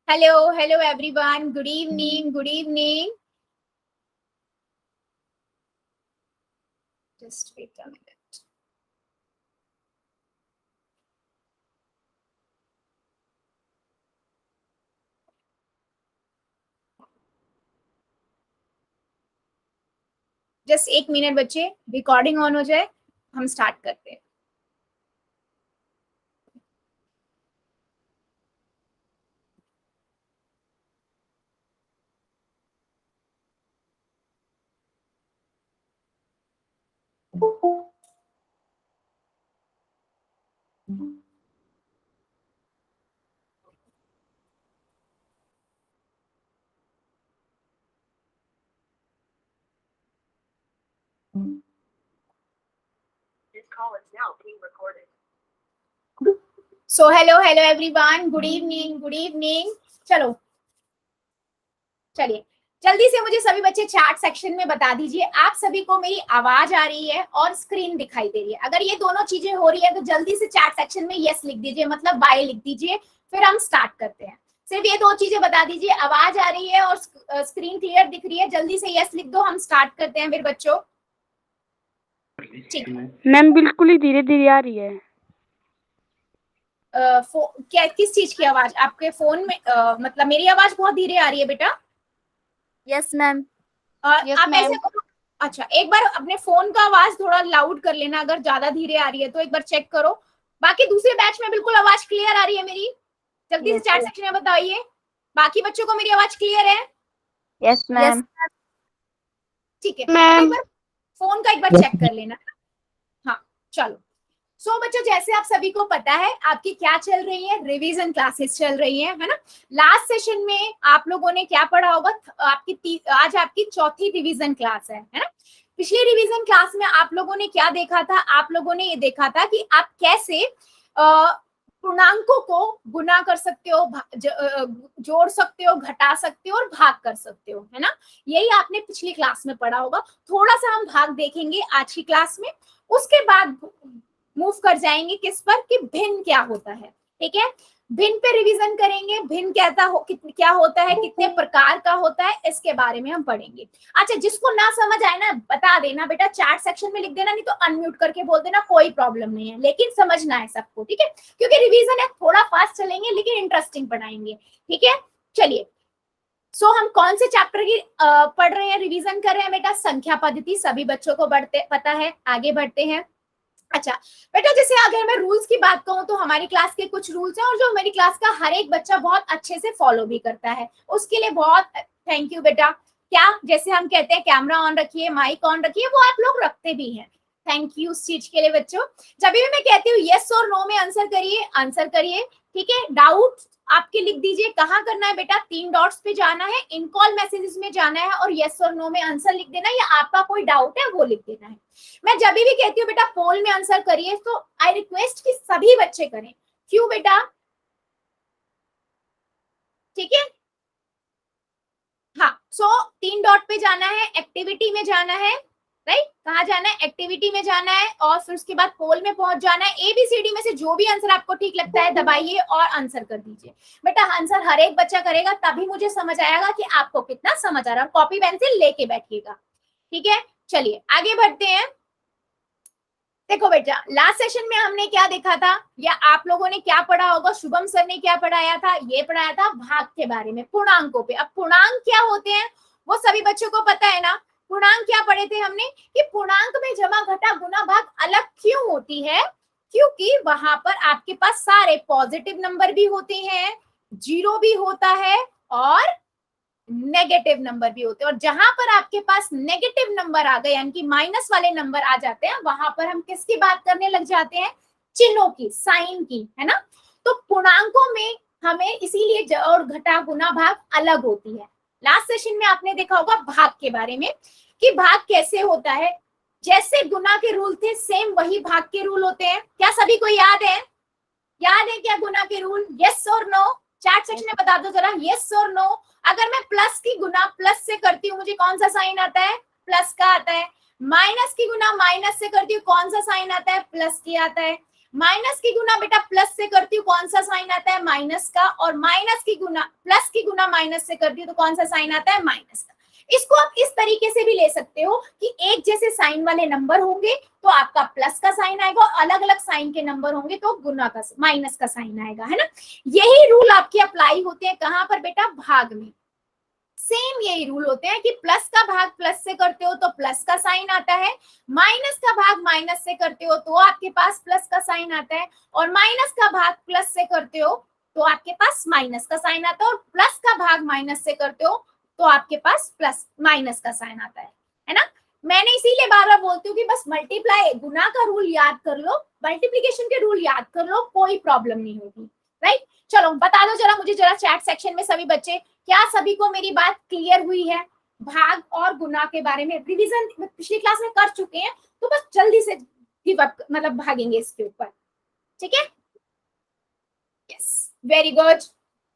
Hello everyone. Good evening. Just wait a minute. Just 1 minute बच्चे, recording on हो जाए, हम स्टार्ट करते हैं। So hello everyone. Good evening. चलो चलिए जल्दी से मुझे सभी बच्चे चैट सेक्शन में बता दीजिए आप सभी को मेरी आवाज आ रही है और स्क्रीन दिखाई दे रही है। अगर ये दोनों चीजें हो रही है तो जल्दी से चैट सेक्शन में यस लिख दीजिए, मतलब बाय लिख दीजिए, फिर हम स्टार्ट करते हैं। सिर्फ ये दो चीजें बता दीजिए, आवाज आ रही है और स्क्रीन क्लियर दिख रही है। जल्दी से यस लिख दो, हम स्टार्ट करते हैं फिर बच्चों। ठीक मैम, बिल्कुल ही धीरे धीरे आ रही है। क्या किस चीज की आवाज आपके फोन में? मतलब मेरी आवाज बहुत धीरे आ रही है बेटा? Yes ma'am. आप ऐसे करो, अच्छा एक बार अपने फोन का आवाज थोड़ा लाउड कर लेना, अगर ज्यादा धीरे आ रही है तो एक बार चेक करो। बाकी दूसरे बैच में बिल्कुल आवाज क्लियर आ रही है मेरी? जल्दी से चैट सेक्शन में बताइए, बाकी बच्चों को मेरी आवाज क्लियर है? Yes ma'am. ठीक है, एक बार फोन का एक बार चेक कर लेना। हाँ चलो। सो बच्चों, जैसे आप सभी को पता है आपकी क्या चल रही है, रिवीजन क्लासेस चल रही है ना। लास्ट सेशन में आप लोगों ने क्या पढ़ा होगा? आज आपकी चौथी रिवीजन क्लास है ना। पिछली रिवीजन क्लास में आप लोगों ने क्या देखा था? आप लोगों ने ये देखा था कि आप कैसे पूर्णांकों को गुना कर सकते हो, जोड़ सकते हो, घटा सकते हो और भाग कर सकते हो, है ना। यही आपने पिछली क्लास में पढ़ा होगा। थोड़ा सा हम भाग देखेंगे आज की क्लास में, उसके बाद मूव कर जाएंगे किस पर कि भिन्न क्या होता है। ठीक है, भिन्न पे रिवीजन करेंगे। भिन्न क्या होता है, कितने प्रकार का होता है, इसके बारे में हम पढ़ेंगे। अच्छा, जिसको ना समझ आए ना बता देना बेटा, चैट सेक्शन में लिख देना, नहीं तो अनम्यूट करके बोल देना, कोई प्रॉब्लम नहीं है, लेकिन समझना है सबको। ठीक है, क्योंकि रिवीजन है, थोड़ा फास्ट चलेंगे लेकिन इंटरेस्टिंग पढ़ाएंगे। ठीक है, चलिए। हम कौन से चैप्टर की पढ़ रहे हैं, रिवीजन कर रहे हैं बेटा? संख्या पद्धति सभी बच्चों को पता है। आगे बढ़ते हैं। अच्छा बेटा, जैसे अगर मैं रूल्स की बात कहूँ तो हमारी क्लास के कुछ रूल्स हैं और जो मेरी क्लास का हर एक बच्चा बहुत अच्छे से फॉलो भी करता है, उसके लिए बहुत थैंक यू बेटा। क्या जैसे हम कहते हैं कैमरा ऑन रखिए, माइक ऑन रखिए, वो आप लोग रखते भी हैं। थैंक यू उस चीज के लिए बच्चों। जब भी मैं कहती हूँ यस और नो में आंसर करिए। ठीक है, डाउट आपके लिख दीजिए। कहाँ करना है बेटा? 3 डॉट्स पे जाना है, इन कॉल मैसेजेस में जाना है और यस और नो में आंसर लिख देना, या आपका कोई डाउट है वो लिख देना है। मैं जब भी कहती हूँ बेटा पोल में आंसर करिए, तो आई रिक्वेस्ट कि सभी बच्चे करें। क्यों बेटा? ठीक है, हाँ। 3 डॉट पे जाना है, एक्टिविटी में जाना है, राइट। कहाँ जाना है? एक्टिविटी में जाना है, और फिर उसके बाद पोल में पहुंच जाना है। ABCD में से जो भी आंसर आपको ठीक लगता है दबाइए और आंसर कर दीजिए। बेटा आंसर हर एक बच्चा करेगा, तभी मुझे समझ आएगा कि आपको कितना समझ आ रहा है। कॉपी पेंसिल लेके बैठिएगा। ठीक है, चलिए आगे बढ़ते हैं। देखो बेटा, लास्ट सेशन में हमने क्या देखा था, या आप लोगों ने क्या पढ़ा होगा? शुभम सर ने क्या पढ़ाया था? ये पढ़ाया था भाग के बारे में, पूर्णांकों पे। अब पूर्णांक क्या होते हैं वो सभी बच्चों को पता है ना। पूर्णांक क्या पढ़े थे हमने कि पूर्णांक में जमा घटा गुना भाग अलग क्यों होती है? क्योंकि वहां पर आपके पास सारे पॉजिटिव नंबर भी होते हैं, जीरो भी होता है और नेगेटिव नंबर भी होते हैं। और जहां पर आपके पास नेगेटिव नंबर आ गए, यानी कि माइनस वाले नंबर आ जाते हैं, वहां पर हम किसकी बात करने लग जाते हैं? चिन्हों की, साइन की, है ना। तो पूर्णांकों में हमें इसीलिए और घटा गुना भाग अलग होती है। लास्ट सेशन में आपने देखा होगा भाग के बारे में कि भाग कैसे होता है। जैसे गुना के रूल थे, सेम वही भाग के रूल होते हैं। क्या सभी को याद है? याद है क्या गुना के रूल? यस और नो? चैट सेक्शन में बता दो जरा, यस और नो। अगर मैं प्लस की गुना प्लस से करती हूँ, मुझे कौन सा साइन आता है? प्लस का आता है। माइनस की गुना माइनस से करती हूँ, कौन सा साइन आता है? प्लस की आता है। माइनस की गुना बेटा प्लस से करती हूँ, कौन सा साइन आता है? माइनस का। और माइनस की गुना प्लस की गुना माइनस से करती हूँ तो कौन सा साइन आता है? माइनस का। इसको आप इस तरीके से भी ले सकते हो कि एक जैसे साइन वाले नंबर होंगे तो आपका प्लस का साइन आएगा, और अलग अलग साइन के नंबर होंगे तो गुना का माइनस का साइन आएगा, है ना। यही रूल आपके अप्लाई होते हैं कहां पर बेटा? भाग में। सेम यही रूल होते हैं कि प्लस का भाग प्लस से करते हो तो प्लस का साइन आता है, माइनस का भाग माइनस से करते हो तो आपके पास प्लस का साइन आता है, और माइनस का भाग प्लस से करते हो तो आपके पास माइनस का साइन आता है, और प्लस का भाग माइनस से करते हो तो आपके पास प्लस माइनस का साइन आता है ना। मैंने इसीलिए बार बार बोलती हूँ कि बस मल्टीप्लाई गुना का रूल याद कर लो, मल्टीप्लीकेशन के रूल याद कर लो, कोई प्रॉब्लम नहीं होगी, राइट। चलो बता दो जरा मुझे, जरा चैट सेक्शन में सभी बच्चे, क्या सभी को मेरी बात क्लियर हुई है? भाग और गुना के बारे में रिवीजन पिछली क्लास में कर चुके हैं, तो बस जल्दी से गिव अप मतलब भागेंगे इसके ऊपर, ठीक है? Yes, very good.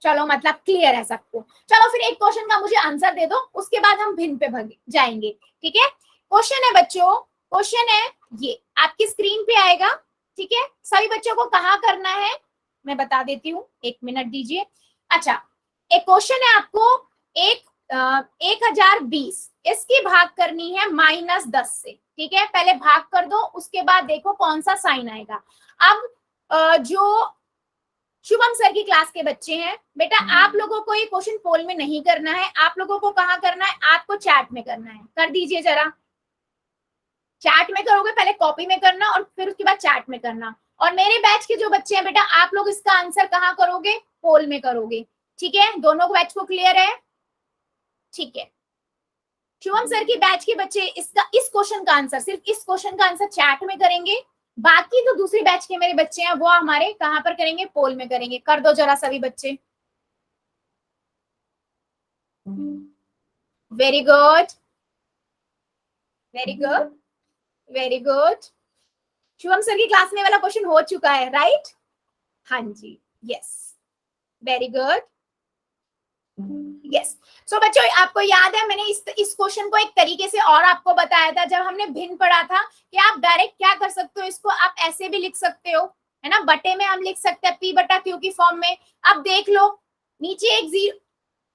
चलो मतलब क्लियर है सबको। चलो फिर एक क्वेश्चन का मुझे आंसर दे दो, उसके बाद हम भिन्न पे भागे जाएंगे, ठीक है? क्वेश्चन है बच्चों, क्वेश्चन है ये आपकी स्क्रीन पे आएगा, ठीक है? सभी बच्चों को कहाँ करना है मैं बता देती हूँ, 1 मिनट दीजिए। अच्छा, एक क्वेश्चन है आपको, 1020 इसकी भाग करनी है -10 से, ठीक है? पहले भाग कर दो, उसके बाद देखो कौन सा साइन आएगा। अब जो शुभम सर की क्लास के बच्चे हैं बेटा, आप लोगों को ये क्वेश्चन पोल में नहीं करना है, आप लोगों को कहाँ करना है? आपको चैट में करना है। कर दीजिए जरा, चैट में करोगे, पहले कॉपी में करना और फिर उसके बाद चैट में करना। और मेरे बैच के जो बच्चे हैं बेटा, आप लोग इसका आंसर कहाँ करोगे? पोल में करोगे, ठीक है? दोनों बैच को क्लियर है? ठीक है। शुभम सर की बैच के बच्चे इसका इस क्वेश्चन का आंसर, सिर्फ इस क्वेश्चन का आंसर चैट में करेंगे, बाकी तो दूसरी बैच के मेरे बच्चे हैं वो हमारे कहां पर करेंगे? पोल में करेंगे। कर दो जरा सभी बच्चे। Very good, very good, very good. Shubham sir की क्लास में वाला क्वेश्चन हो चुका है, राइट? हाँ जी, यस, वेरी गुड, यस। सो बच्चों आपको याद है मैंने इस क्वेश्चन को एक तरीके से और आपको बताया था जब हमने भिन्न पढ़ा था, कि आप डायरेक्ट क्या कर सकते हो, इसको आप ऐसे भी लिख सकते हो, है ना? बटे में हम लिख सकते हैं p/q की फॉर्म में। अब देख लो, नीचे एक जीरो,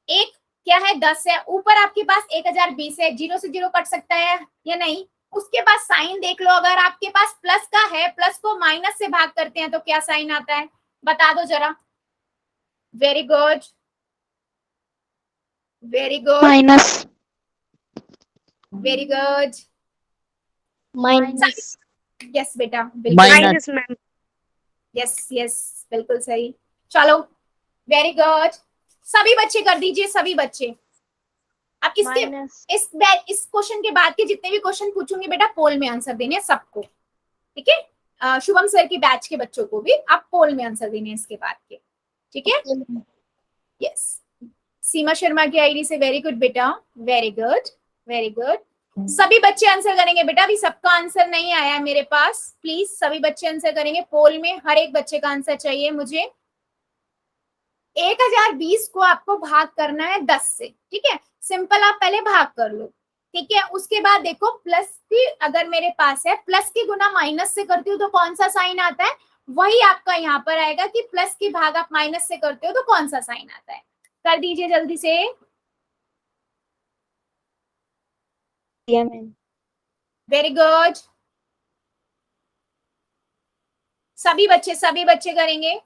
एक क्या है? 10 है, ऊपर आपके पास 1020 है, जीरो से जीरो कट सकता है या नहीं? उसके बाद साइन देख लो, अगर आपके पास प्लस का है, प्लस को माइनस से भाग करते हैं तो क्या साइन आता है? बता दो जरा। Very good, very good, minus. Very good, minus. Yes बेटा, बिल्कुल माइनस मैम। यस यस, बिल्कुल सही। चलो वेरी गुड, सभी बच्चे कर दीजिए, सभी बच्चे। अब इसके इस क्वेश्चन के बाद के जितने भी क्वेश्चन पूछूंगी बेटा, पोल में आंसर देने हैं सबको, ठीक है? शुभम सर की बैच के बच्चों को भी आप पोल में आंसर देने हैं इसके बाद के, ठीक है? यस, सीमा शर्मा की आईडी से वेरी गुड बेटा, वेरी गुड, वेरी गुड। सभी बच्चे आंसर करेंगे बेटा, अभी सबका आंसर नहीं आया है मेरे पास, प्लीज सभी बच्चे आंसर करेंगे पोल में, हर एक बच्चे का आंसर चाहिए मुझे। 1020 को आपको भाग करना है 10 से, ठीक है? सिंपल, आप पहले भाग कर लो, ठीक है? उसके बाद देखो प्लस की अगर मेरे पास है, प्लस की गुना माइनस से करती हूँ तो कौन सा साइन आता है? वही आपका यहाँ पर आएगा कि प्लस की भाग आप माइनस से करते हो तो कौन सा साइन आता है? कर दीजिए जल्दी से। वेरी गुड, सभी बच्चे करेंगे।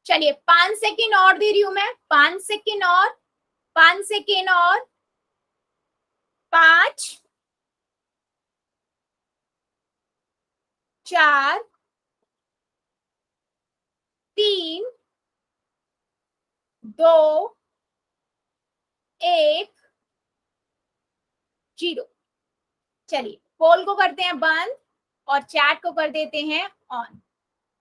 चलिए 5 सेकेंड और दे रही हूं मैं, 5 सेकेंड और, 5 सेकेंड और, 5 4 3 2 1 0। चलिए पोल को करते हैं बंद और चैट को कर देते हैं ऑन,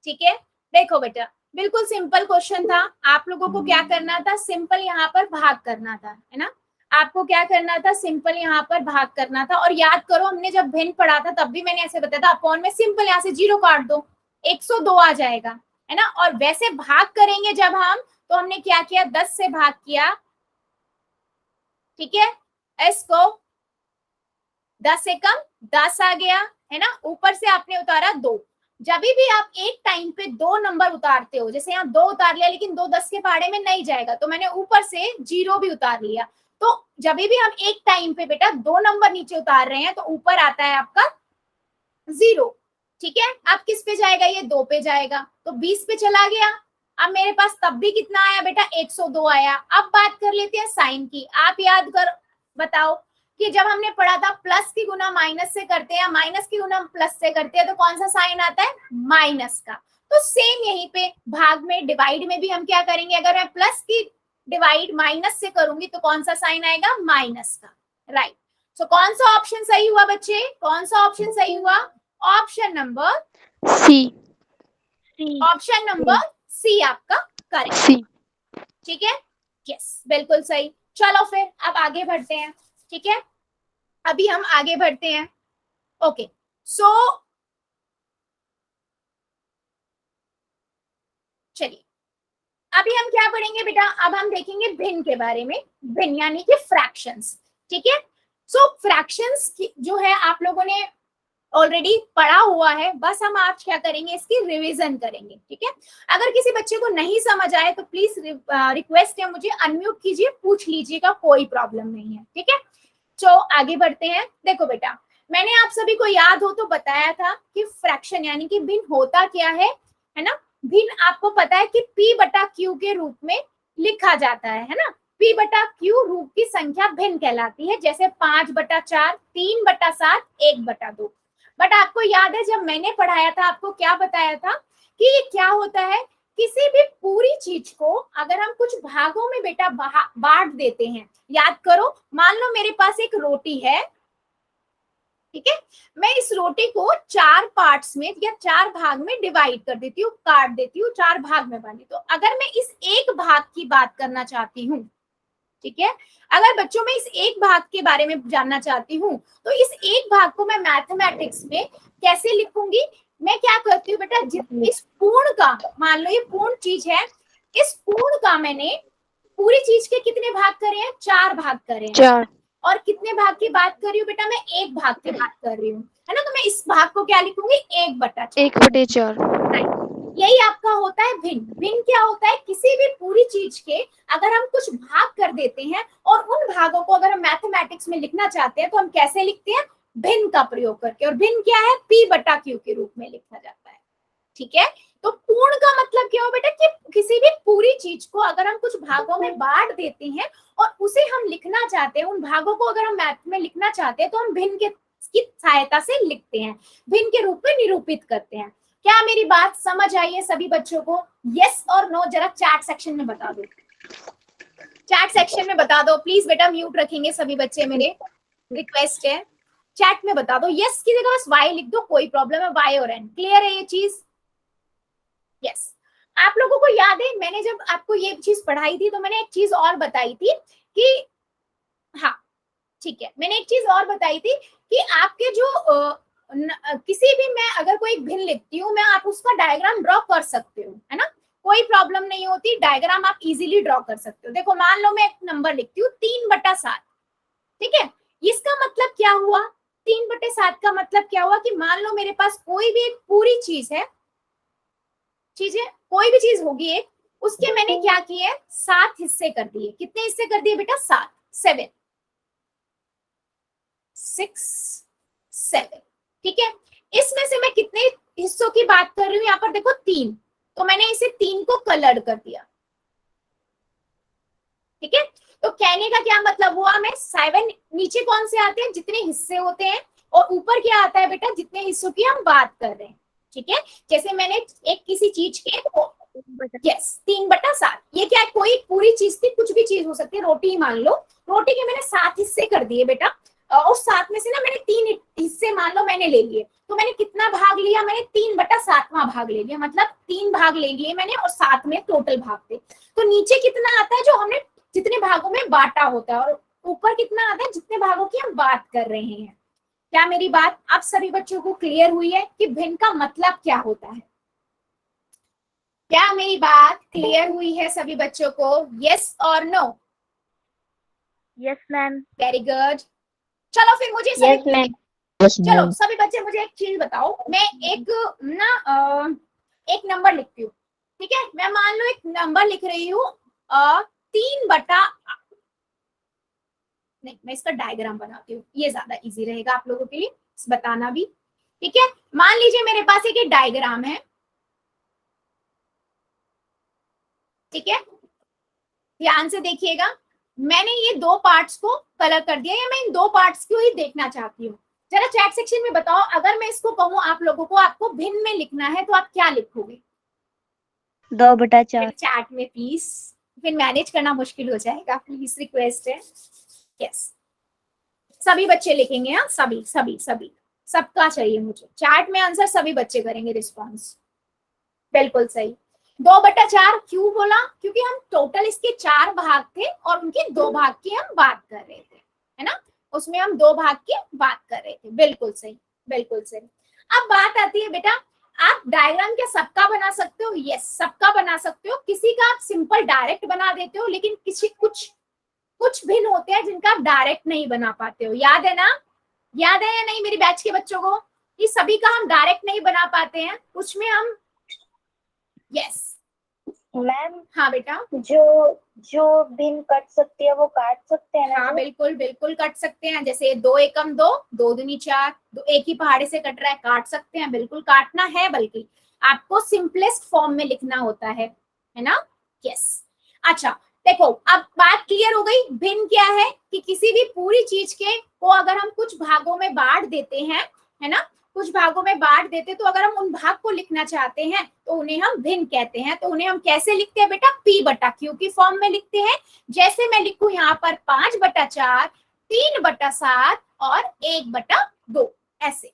ठीक है? देखो बेटा, बिल्कुल सिंपल क्वेश्चन था, आप लोगों को क्या करना था? सिंपल यहाँ पर भाग करना था, है ना? आपको क्या करना था? सिंपल यहाँ पर भाग करना था। और याद करो, हमने जब भिन्न पढ़ा था तब भी मैंने ऐसे बताया था, अपॉन में सिंपल यहाँ से 0 काट दो, 102 आ जाएगा, है ना? और वैसे भाग करेंगे जब हम, तो हमने क्या किया? 10 से भाग किया, ठीक है? s को 10 से कम 10 आ गया है ना, ऊपर से आपने उतारा 2। जब भी आप एक टाइम पे 2 नंबर उतारते हो, जैसे यहाँ 2 उतार लिया लेकिन 2 10 के पहाड़े में नहीं जाएगा, तो मैंने ऊपर से 0 भी उतार लिया। तो जब भी हम एक टाइम पे बेटा 2 नंबर नीचे उतार रहे हैं तो ऊपर आता है आपका 0। ठीक है, अब किस पे जाएगा, ये 2 पे जाएगा, तो 20 पे चला गया। अब मेरे पास तब भी कितना आया बेटा, 102 आया। अब बात कर लेते हैं साइन की। आप याद कर बताओ कि जब हमने पढ़ा था प्लस की गुना माइनस से करते हैं, माइनस की गुना प्लस से करते हैं, तो कौन सा साइन आता है, माइनस का। तो सेम यहीं पे भाग में डिवाइड में भी हम क्या करेंगे, अगर मैं प्लस की डिवाइड माइनस से करूंगी तो कौन सा साइन आएगा, माइनस का। राइट, सो कौन सा ऑप्शन सही हुआ बच्चे, कौन सा ऑप्शन सही हुआ, option number C. Option number C आपका करेक्ट। सी। ठीक है, यस बिल्कुल सही। चलो फिर अब आगे बढ़ते हैं। ठीक है, अभी हम आगे बढ़ते हैं। ओके, सो चलिए अभी हम क्या पढ़ेंगे बेटा, अब हम देखेंगे भिन्न के बारे में, भिन्न यानी कि फ्रैक्शंस। ठीक है, सो फ्रैक्शंस जो है आप लोगों ने ऑलरेडी पढ़ा हुआ है, बस हम आज क्या करेंगे, इसकी रिवीजन करेंगे। ठीक है, अगर किसी बच्चे को नहीं समझ आए तो प्लीज रिक्वेस्ट है, मुझे अनम्यूट कीजिए, पूछ लीजिएगा, कोई प्रॉब्लम नहीं है। ठीक है, तो आगे बढ़ते हैं। देखो बेटा, मैंने आप सभी को याद हो तो बताया था कि फ्रैक्शन यानी कि भिन्न होता क्या है ना। भिन्न आपको पता है कि p बटा q के रूप में लिखा जाता है ना। p बटा q रूप की संख्या भिन्न कहलाती है, जैसे 5 बटा 4, 3 बटा 7, 1 बटा 2। बट आपको याद है जब मैंने पढ़ाया था, आपको क्या बताया था कि ये क्या होता है, किसी भी पूरी चीज को अगर हम कुछ भागों में बेटा बांट देते हैं। याद करो, मान लो मेरे पास एक रोटी है, ठीक है, मैं इस रोटी को 4 पार्ट्स में या 4 भाग में डिवाइड कर देती हूँ, काट देती हूँ, 4 भाग में बांटी। तो अगर मैं इस एक भाग की बात करना चाहती हूँ, ठीक है, अगर बच्चों में इस एक भाग के बारे में जानना चाहती हूँ, तो इस एक भाग को मैं मैथमेटिक्स में कैसे लिखूंगी, मैं क्या करती हूँ बेटा, इस पूर्ण का, मान लो ये पूर्ण चीज है, इस पूर्ण का मैंने पूरी चीज के कितने भाग करे हैं, 4 भाग करे हैं। 4। और कितने भाग की बात कर रही हूँ बेटा, मैं एक भाग की बात कर रही हूँ, है ना। तो मैं इस भाग को क्या लिखूंगी, 1 बटा 4। 1/4। यही आपका होता है भिन्न। भिन्न क्या होता है, किसी भी पूरी चीज के अगर हम कुछ भाग कर देते हैं और उन भागों को अगर हम मैथमेटिक्स में लिखना चाहते हैं तो हम कैसे लिखते हैं, भिन्न का प्रयोग करके। और भिन्न क्या है, p बटा q के रूप में लिखा जाता है। ठीक है, तो पूर्ण का मतलब क्या हो बेटा, कि किसी भी पूरी चीज को अगर हम कुछ भागों में बांट देते हैं और उसे हम लिखना चाहते हैं, उन भागों को अगर हम मैथ में लिखना चाहते हैं तो हम भिन्न की सहायता से लिखते हैं, भिन्न के रूप में निरूपित करते हैं। क्या मेरी बात समझ आई है सभी बच्चों को, यस और नो जरा चैट सेक्शन में बता दो, चैट सेक्शन में बता दो प्लीज बेटा, म्यूट रखेंगे सभी बच्चे, मेरे रिक्वेस्ट है चैट में बता दो। यस की जगह बस वाई लिख दो, कोई प्रॉब्लम है, वाई और एन, क्लियर है ये चीज। यस, आप लोगों को याद है मैंने जब आपको ये चीज पढ़ाई थी तो मैंने एक चीज और बताई थी कि, हाँ ठीक है, मैंने एक चीज और बताई थी कि आपके जो किसी भी, मैं अगर कोई भिन्न लिखती हूँ, मैं आप उसका डायग्राम ड्रॉ कर सकते हो, है ना, कोई प्रॉब्लम नहीं होती, डायग्राम आप इजीली ड्रॉ कर सकते हो। देखो मान लो मैं एक नंबर लिखती हूँ 3 बटा 7, ठीक है, इसका मतलब क्या हुआ, 3 बटे 7 का मतलब क्या हुआ कि मान लो मेरे पास कोई भी एक पूरी चीज है, कोई भी चीज होगी एक, उसके मैंने क्या किए, 7 हिस्से कर दिए। कितने हिस्से कर दिए बेटा, 7, 7, 6, 7, ठीक है। इसमें से मैं कितने हिस्सों की बात कर रही हूँ, यहाँ पर देखो 3, तो मैंने इसे 3 को कलर कर दिया, ठीक है। तो कहने का क्या मतलब हुआ, मैं 7, नीचे कौन से आते हैं, जितने हिस्से होते हैं, और ऊपर क्या आता है बेटा, जितने हिस्सों की हम बात कर रहे हैं, ठीक है। जैसे मैंने एक किसी चीज के, यस 3 बटा 7, ये क्या है, कोई पूरी चीज थी, कुछ भी चीज हो सकती है, रोटी मान लो, रोटी के मैंने 7 हिस्से कर दिए बेटा, और 7 में से ना मैंने 3 हिस्से मान लो मैंने ले लिए, तो मैंने कितना भाग लिया, मैंने 3 बटा 7वां भाग ले लिया, मतलब 3 भाग ले लिए मैंने, और 7 में टोटल भाग थे। तो नीचे कितना आता है, जो हमने जितने भागों में बांटा होता है, और ऊपर कितना आता है, जितने भागों की हम बात कर रहे हैं। क्या मेरी बात आप सभी बच्चों को क्लियर हुई है कि भिन्न का मतलब क्या होता है? क्या मेरी बात क्लियर हुई है सभी बच्चों को, यस और no? Yes ma'am. Very good. चलो फिर मुझे यस मैम। चलो सभी बच्चे मुझे एक चीज बताओ। मैं एक एक नंबर लिखती हूँ, ठीक है? मैं मान लो एक नंबर लिख रही हूँ 3/, नहीं मैं इसका डायग्राम बनाती हूँ, ये ज्यादा इजी रहेगा आप लोगों के लिए बताना भी, ठीक है? मान लीजिए मेरे पास एक डायग्राम है, ठीक है? ध्यान से देखिएगा। मैंने ये 2 पार्ट्स को कलर कर दिया, या मैं इन 2 पार्ट्स को ही देखना चाहती हूँ। जरा चैट सेक्शन में बताओ, अगर मैं इसको कहूँ आप लोगों को आपको भिन्न में लिखना है तो आप क्या लिखोगे? 2/4। चैट में प्लीज, फिर मैनेज करना मुश्किल हो जाएगा, प्लीज रिक्वेस्ट है। यस, सभी बच्चे लिखेंगे। हाँ, सभी सभी सभी, सबका चाहिए मुझे चैट में आंसर, सभी बच्चे करेंगे रिस्पॉन्स। बिल्कुल सही। 2/4 क्यों बोला? क्योंकि हम टोटल इसके 4 भाग थे और उनके 2 भाग की हम बात कर रहे थे, है ना? उसमें हम 2 भाग की बात कर रहे थे। बिल्कुल सही, बिल्कुल सही। अब बात आती है बेटा, आप डायग्राम क्या सबका बना सकते हो? यस, सबका बना सकते हो। किसी का आप सिंपल डायरेक्ट बना देते हो, लेकिन किसी कुछ भिन्न होते हैं जिनका आप डायरेक्ट नहीं बना पाते हो। याद है ना? याद है या नहीं मेरी बैच के बच्चों को? ये सभी का हम डायरेक्ट नहीं बना पाते हैं, उसमें हम यस मैम हाँ बेटा, जो भिन्न कट सकती है वो काट सकते हैं ना? हाँ बिल्कुल बिल्कुल कट सकते हैं। जैसे 2 एकम 2, 2 दूनी 4, एक ही पहाड़े से कट रहा है, काट सकते हैं, बिल्कुल काटना है, बल्कि आपको सिंपलेस्ट फॉर्म में लिखना होता है ना? यस। अच्छा देखो, अब बात क्लियर हो गई। भिन्न क्या है कि किसी भी पूरी चीज के को अगर हम कुछ भागों में बांट देते हैं, है ना, कुछ भागों में बांट देते, तो अगर हम उन भाग को लिखना चाहते हैं तो उन्हें हम भिन्न कहते हैं। तो उन्हें हम कैसे लिखते हैं बेटा? P/Q की फॉर्म में लिखते हैं। जैसे मैं लिखूं यहाँ पर 5/4, 3/7 और 1/2, ऐसे,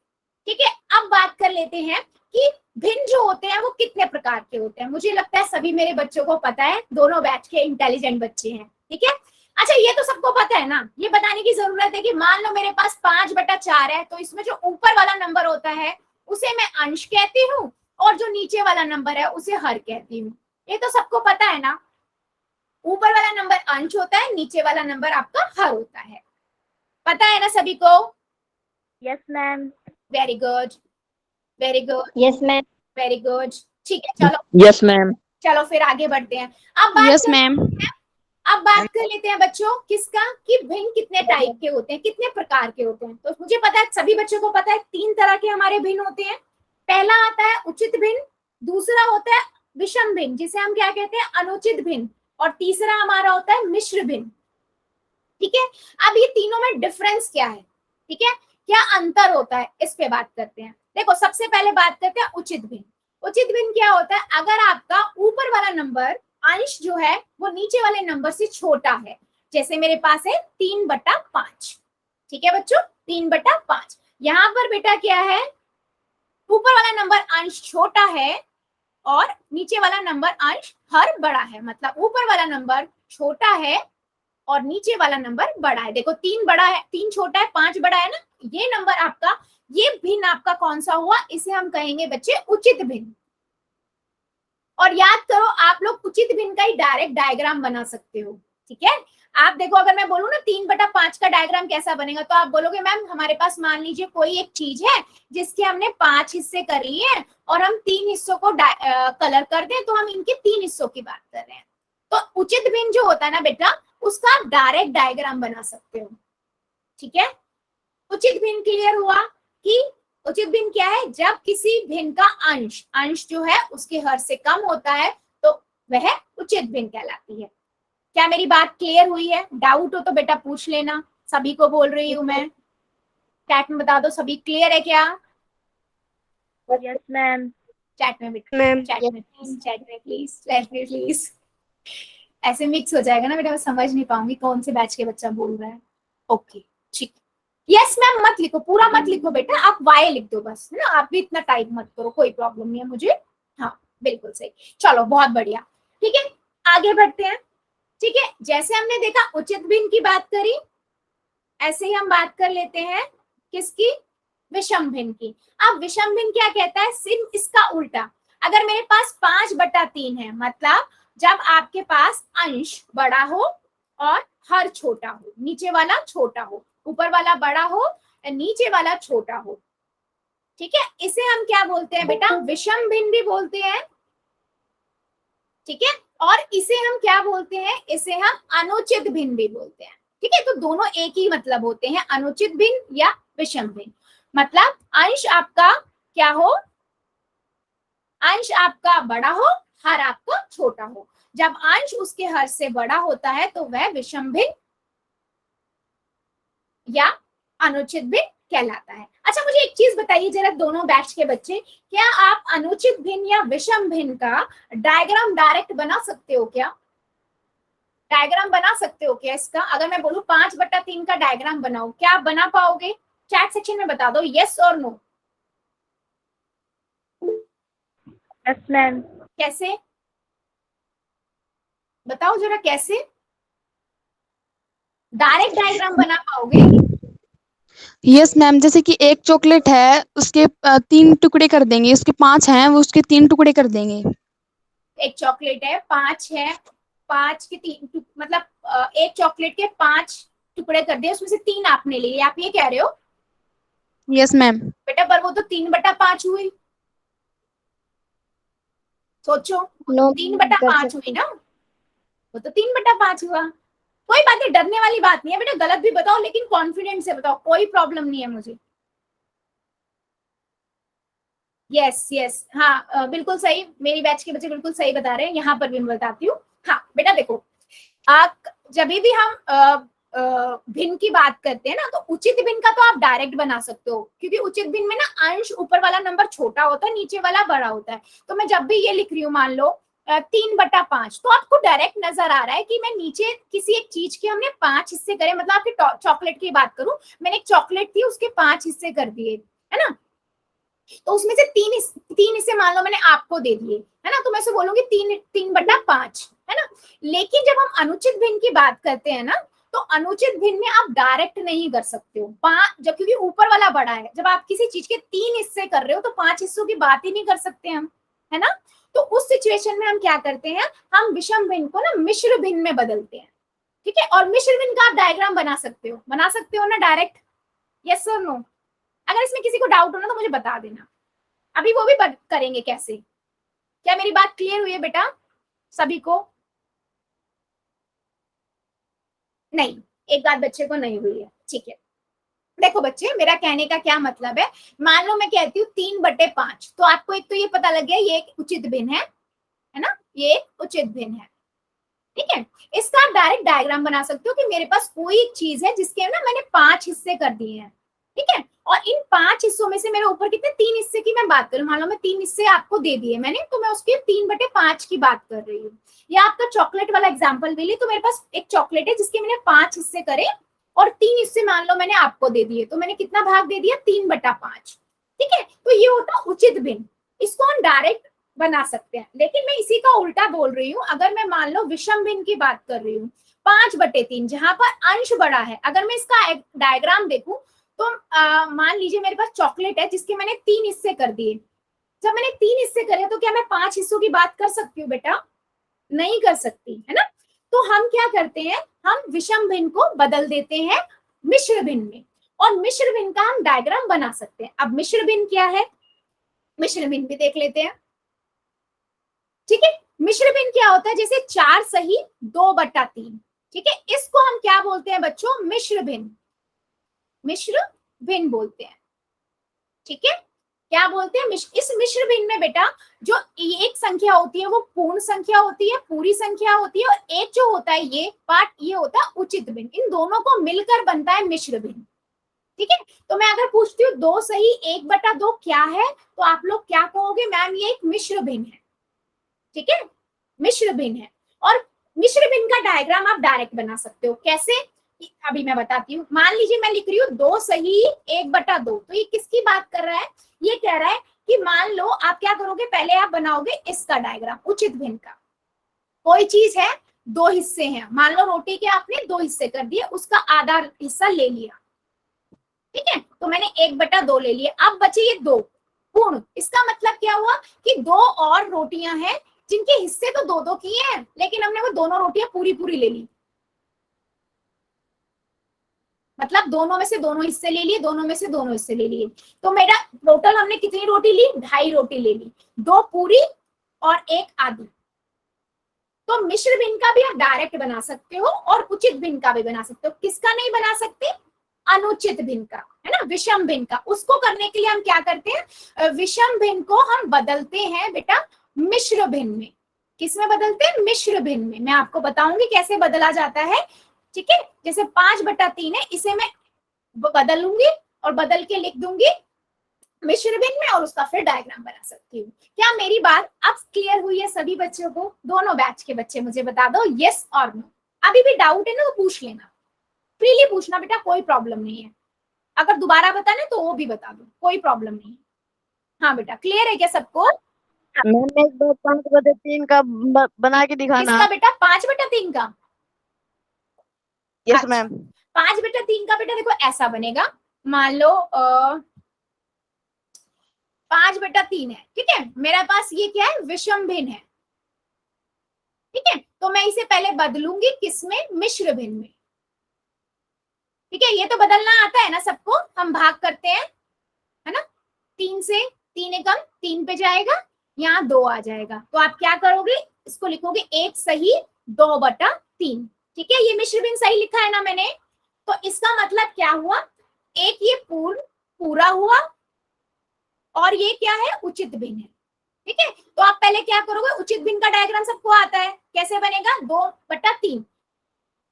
ठीक है? अब बात कर लेते हैं कि भिन्न जो होते हैं वो कितने प्रकार के होते हैं। मुझे लगता है सभी मेरे बच्चों को पता है, दोनों बैच के इंटेलिजेंट बच्चे हैं, ठीक है? अच्छा, ये तो सबको पता है ना, ये बताने की जरूरत है कि मान लो मेरे पास 5/4 है, तो इसमें जो ऊपर वाला नंबर होता है उसे मैं अंश कहती हूँ, और जो नीचे वाला नंबर है उसे हर कहती हूँ। ये तो सबको पता है ना? ऊपर वाला नंबर अंश होता है, नीचे वाला नंबर आपका हर होता है। पता है ना सभी को? Yes ma'am. Very good, very good, yes ma'am. Very good. ठीक है, चलो यस मैम। चलो फिर आगे बढ़ते हैं। अब बात यस मैम। अब बात कर लेते हैं बच्चों किसका, कि भिन्न कितने टाइप के होते हैं, कितने प्रकार के होते हैं। तो मुझे पता है, सभी बच्चों को पता है, 3 तरह के हमारे भिन्न होते हैं। पहला आता है उचित भिन्न, दूसरा होता है विषम भिन्न जिसे हम क्या कहते हैं? अनुचित भिन्न, और तीसरा हमारा होता है मिश्र भिन्न, ठीक है? अब ये तीनों में डिफरेंस क्या है, ठीक है, क्या अंतर होता है, इस पे बात करते हैं। देखो सबसे पहले बात करते हैं उचित भिन्न। उचित भिन्न क्या होता है? अगर आपका ऊपर वाला नंबर अंश जो है वो नीचे वाले नंबर से छोटा है। जैसे मेरे पास है 3/5, ठीक है बच्चों, 3/5। यहाँ पर बेटा क्या है? ऊपर वाला नंबर अंश छोटा है और नीचे वाला नंबर अंश हर बड़ा है। मतलब ऊपर वाला नंबर छोटा है और नीचे वाला नंबर बड़ा है। देखो 3 बड़ा है, 3 छोटा है, 5 बड़ा है ना। ये नंबर आपका, ये भिन्न आपका कौन सा हुआ? इसे हम कहेंगे बच्चे उचित भिन्न। और याद करो, आप लोग उचित भिन्न का ही डायरेक्ट डायग्राम बना सकते हो, ठीक है? आप देखो, अगर मैं बोलूं ना 3/5 का डायग्राम कैसा बनेगा, तो आप बोलोगे मैम हमारे पास मान लीजिए कोई एक चीज है जिसके हमने 5 हिस्से कर लिए हैं और हम 3 हिस्सों को कलर कर दें, तो हम इनके 3 हिस्सों की बात कर रहे हैं। तो उचित भिन्न जो होता है ना बेटा, उसका आप डायरेक्ट डायग्राम बना सकते हो, ठीक है? उचित भिन्न क्लियर हुआ कि उचित भिन्न क्या है? जब किसी भिन्न का अंश जो है उसके हर से कम होता है तो वह उचित भिन्न कहलाती है। क्या मेरी बात क्लियर हुई है? डाउट हो तो बेटा पूछ लेना, सभी को बोल रही हूँ मैं। चैट में बता दो सभी क्लियर है क्या? Yes ma'am. चैट में बेटा, मैम। चैट में प्लीज, चैट में प्लीज, चैट में प्लीज। ऐसे मिक्स हो जाएगा ना बेटा, मैं समझ नहीं पाऊंगी कौन से बैच के बच्चा बोल रहा है। ओके ठीक। यस मैम मत लिखो, पूरा मत लिखो बेटा, आप वाई लिख दो बस, है ना? आप भी इतना टाइप मत करो, कोई प्रॉब्लम नहीं है मुझे। हाँ बिल्कुल सही। चलो बहुत बढ़िया, ठीक है, आगे बढ़ते हैं। ठीक है, जैसे हमने देखा उचित भिन्न की बात करी, ऐसे ही हम बात कर लेते हैं किसकी? विषम भिन्न की। अब विषम भिन्न क्या कहता है? सिर्फ इसका उल्टा। अगर मेरे पास 5/3 है, मतलब जब आपके पास अंश बड़ा हो और हर छोटा हो, नीचे वाला छोटा हो, ऊपर वाला बड़ा हो, नीचे वाला छोटा हो। ठीक है, इसे हम क्या बोलते हैं बेटा? विषम भिन्न भी बोलते हैं। ठीक है, और इसे हम क्या बोलते हैं? इसे हम अनुचित भिन्न भी बोलते हैं। ठीक है, तो दोनों एक ही मतलब होते हैं, अनुचित भिन्न या विषम भिन्न। मतलब अंश आपका क्या हो? अंश आपका बड़ा हो, हर आपका छोटा हो। जब अंश उसके हर से बड़ा होता है तो वह विषम भिन्न या अनुचित भिन्न कहलाता है। अच्छा, मुझे एक चीज बताइए जरा, दोनों बैच के बच्चे, क्या आप अनुचित भिन्न या विषम भिन्न का डायग्राम डायरेक्ट बना सकते हो क्या? डायग्राम बना सकते हो क्या इसका? अगर मैं बोलूं 5/3 का डायग्राम बनाओ, क्या आप बना पाओगे? चैट सेक्शन में बता दो, यस और नो। Yes ma'am. कैसे बताओ जरा, कैसे डायरेक्ट डायग्राम बना पाओगे? यस मैम, जैसे कि एक चॉकलेट है, उसके 3 टुकड़े कर देंगे, उसके 5 हैं, वो उसके 3 टुकड़े कर देंगे। एक चॉकलेट है, 5 है, 5 के 3 मतलब एक चॉकलेट के 5 टुकड़े कर दिए, उसमें से 3 आपने लिए, आप ये कह रहे हो? Yes ma'am. बेटा पर वो तो 3/5 हुई, सोचो, नो 3/5 हुई ना, वो तो 3/5 हुआ। कोई बात नहीं, डरने वाली बात नहीं है बेटा, गलत भी बताओ लेकिन कॉन्फिडेंस से बताओ, कोई प्रॉब्लम नहीं है मुझे। यस यस, हाँ बिल्कुल सही, मेरी बैच के बच्चे बिल्कुल सही बता रहे हैं। यहाँ पर भी मैं बताती हूँ। हाँ बेटा देखो, जब भी हम भिन्न की बात करते हैं ना, तो उचित भिन्न का तो आप डायरेक्ट बना सकते हो, क्योंकि उचित भिन्न में ना अंश ऊपर वाला नंबर छोटा होता है, नीचे वाला बड़ा होता है। तो मैं जब भी ये लिख रही हूँ, मान लो 3/5, तो आपको डायरेक्ट नजर आ रहा है कि मैं नीचे किसी एक चीज के हमने 5 हिस्से करे। मतलब आपकी चॉकलेट की बात करूं, मैंने एक चॉकलेट थी, उसके 5 हिस्से कर दिए, है ना, तो उसमें से 3 हिस्से मान लो मैंने आपको दे दिए, है ना, तो मैं से बोलूंगी 3/5, है ना। लेकिन जब हम अनुचित भिन्न की बात करते हैं ना, तो अनुचित भिन्न में आप डायरेक्ट नहीं कर सकते हो 5, जब क्योंकि ऊपर वाला बड़ा है। जब आप किसी चीज के 3 हिस्से कर रहे हो तो 5 हिस्सों की बात ही नहीं कर सकते हम, है ना। तो उस सिचुएशन में हम क्या करते हैं, हम विषम भिन्न को ना मिश्र भिन्न में बदलते हैं। ठीक है, और मिश्र भिन्न का आप डायग्राम बना सकते हो ना डायरेक्ट, यस और नो। अगर इसमें किसी को डाउट हो ना तो मुझे बता देना, अभी वो भी करेंगे कैसे। क्या मेरी बात क्लियर हुई है बेटा सभी को? नहीं, एक बात बच्चे को नहीं हुई है, ठीक है। देखो बच्चे, मेरा कहने का क्या मतलब है, मान लो मैं कहती हूँ 3/5, तो आपको एक तो ये पता लग गया ये एक उचित भिन्न है ना, ये एक उचित भिन्न है। ठीक है, इसका आप डायरेक्ट डायग्राम बना सकते हो कि मेरे पास कोई एक चीज है जिसके ना मैंने 5 हिस्से कर दिए हैं। ठीक है, और इन 5 हिस्सों में से मेरे ऊपर कितने 3 हिस्से की मैं बात करूं, मान लो मैं 3 हिस्से आपको दे दिए मैंने, तो मैं उसके 3/5 की बात कर रही हूँ। या आपका चॉकलेट वाला एग्जाम्पल ले ली, तो मेरे पास एक चॉकलेट है जिसके मैंने 5 हिस्से करे और 3 हिस्से मान लो मैंने आपको दे दिए, तो मैंने कितना भाग दे दिया, 3/5। ठीक है, तो ये होता उचित भिन्न, इसको हम डायरेक्ट बना सकते हैं। लेकिन मैं इसी का उल्टा बोल रही हूँ, अगर मैं मान लो विषम भिन्न की बात कर रही हूँ, 5/3 जहां पर अंश बड़ा है, अगर मैं इसका डायग्राम देखूं तो मान लीजिए मेरे पास चॉकलेट है जिसके मैंने 3 हिस्से कर दिए। जब मैंने 3 हिस्से करे तो क्या मैं 5 हिस्सों की बात कर सकती हूँ बेटा? नहीं कर सकती, है ना। तो हम क्या करते हैं, हम विषम भिन्न को बदल देते हैं मिश्र भिन्न में, और मिश्र भिन्न का हम डायग्राम बना सकते हैं। अब मिश्र भिन्न क्या है, मिश्र भिन्न भी देख लेते हैं। ठीक है, मिश्र भिन्न क्या होता है, जैसे 4 सही 2/3। ठीक है, इसको हम क्या बोलते हैं बच्चों, मिश्र भिन्न, मिश्र भिन्न बोलते हैं। ठीक है, क्या बोलते हैं, इस मिश्र भिन्न में बेटा जो एक संख्या होती है वो पूर्ण संख्या होती है, पूरी संख्या होती है, और एक जो होता है ये पार्ट, ये होता है उचित भिन्न। इन दोनों को मिलकर बनता है मिश्र भिन्न। ठीक है, तो मैं अगर पूछती हूँ 2 सही 1/2 क्या है, तो आप लोग क्या कहोगे, मैम ये एक मिश्र भिन्न है। ठीक है, मिश्र भिन्न है, और मिश्र भिन्न का डायग्राम आप डायरेक्ट बना सकते हो। कैसे, अभी मैं बताती हूँ। मान लीजिए मैं लिख रही हूँ 2 सही 1/2, तो ये किसकी बात कर रहा है, ये कह रहा है कि मान लो आप क्या करोगे, पहले आप बनाओगे इसका डायग्राम उचित भिन्न का। कोई चीज है, 2 हिस्से हैं, मान लो रोटी के आपने 2 हिस्से कर दिए, उसका आधा हिस्सा ले लिया। ठीक है, तो मैंने 1/2 ले लिया, अब बचे ये 2 पूर्ण। इसका मतलब क्या हुआ कि 2 और रोटियां हैं जिनके हिस्से तो 2-2 किए हैं, लेकिन हमने वो दोनों रोटियां पूरी पूरी ले ली। मतलब दोनों में से दोनों हिस्से ले लिए, दोनों में से दोनों हिस्से ले लिए। तो मेरा टोटल हमने कितनी रोटी ली? 2.5 रोटी ले ली, 2 पूरी और 1 आधी। तो मिश्र भिन्न का भी आप डायरेक्ट बना सकते हो और उचित भिन्न का भी बना सकते हो। किसका नहीं बना सकते? अनुचित भिन्न का, है ना, विषम भिन्न का। उसको करने के लिए हम क्या करते हैं? विषम भिन्न को हम बदलते हैं बेटा मिश्र भिन्न में। किसमें बदलते हैं? मिश्र भिन्न में। मैं आपको बताऊंगी कैसे बदला जाता है, ठीक है। जैसे 5/3 है, इसे मैं बदल लूंगी और बदल के लिख दूंगी मिश्र भिन्न में, और उसका फिर डायग्राम बना सकती हूँ। क्या मेरी बात अब क्लियर हुई है सभी बच्चों को? दोनों बैच के बच्चे मुझे बता दो यस और नो। अभी भी डाउट है ना तो पूछ लेना, फ्रीली पूछना बेटा, कोई प्रॉब्लम नहीं है। अगर दोबारा बताना तो वो भी बता दो, कोई प्रॉब्लम नहीं है। हाँ बेटा, क्लियर है क्या सबको? मैम एक बार 5/3 का बना के दिखाना। किसका बेटा? 5/3 का? यस अच्छा, मैम। 5/3 का बेटा देखो ऐसा बनेगा। मान लो 5/3 है, ठीक है। मेरे पास ये क्या है? विषम भिन्न है, ठीक है। तो मैं इसे पहले बदलूंगी किसमें? मिश्र भिन्न में, ठीक है। ये तो बदलना आता है ना सबको, हम भाग करते हैं, है ना। 3 से 3 एकम 3 पे जाएगा, यहाँ 2 आ जाएगा। तो आप क्या करोगे? इसको लिखोगे 1 सही 2/3, ठीक है। ये मिश्र भिन्न सही लिखा है ना मैंने? तो इसका मतलब क्या हुआ? एक ये पूरा हुआ और ये क्या है? उचित भिन्न है, ठीक है। तो आप पहले क्या करोगे? उचित भिन्न का डायग्राम सबको आता है, कैसे बनेगा? 2/3।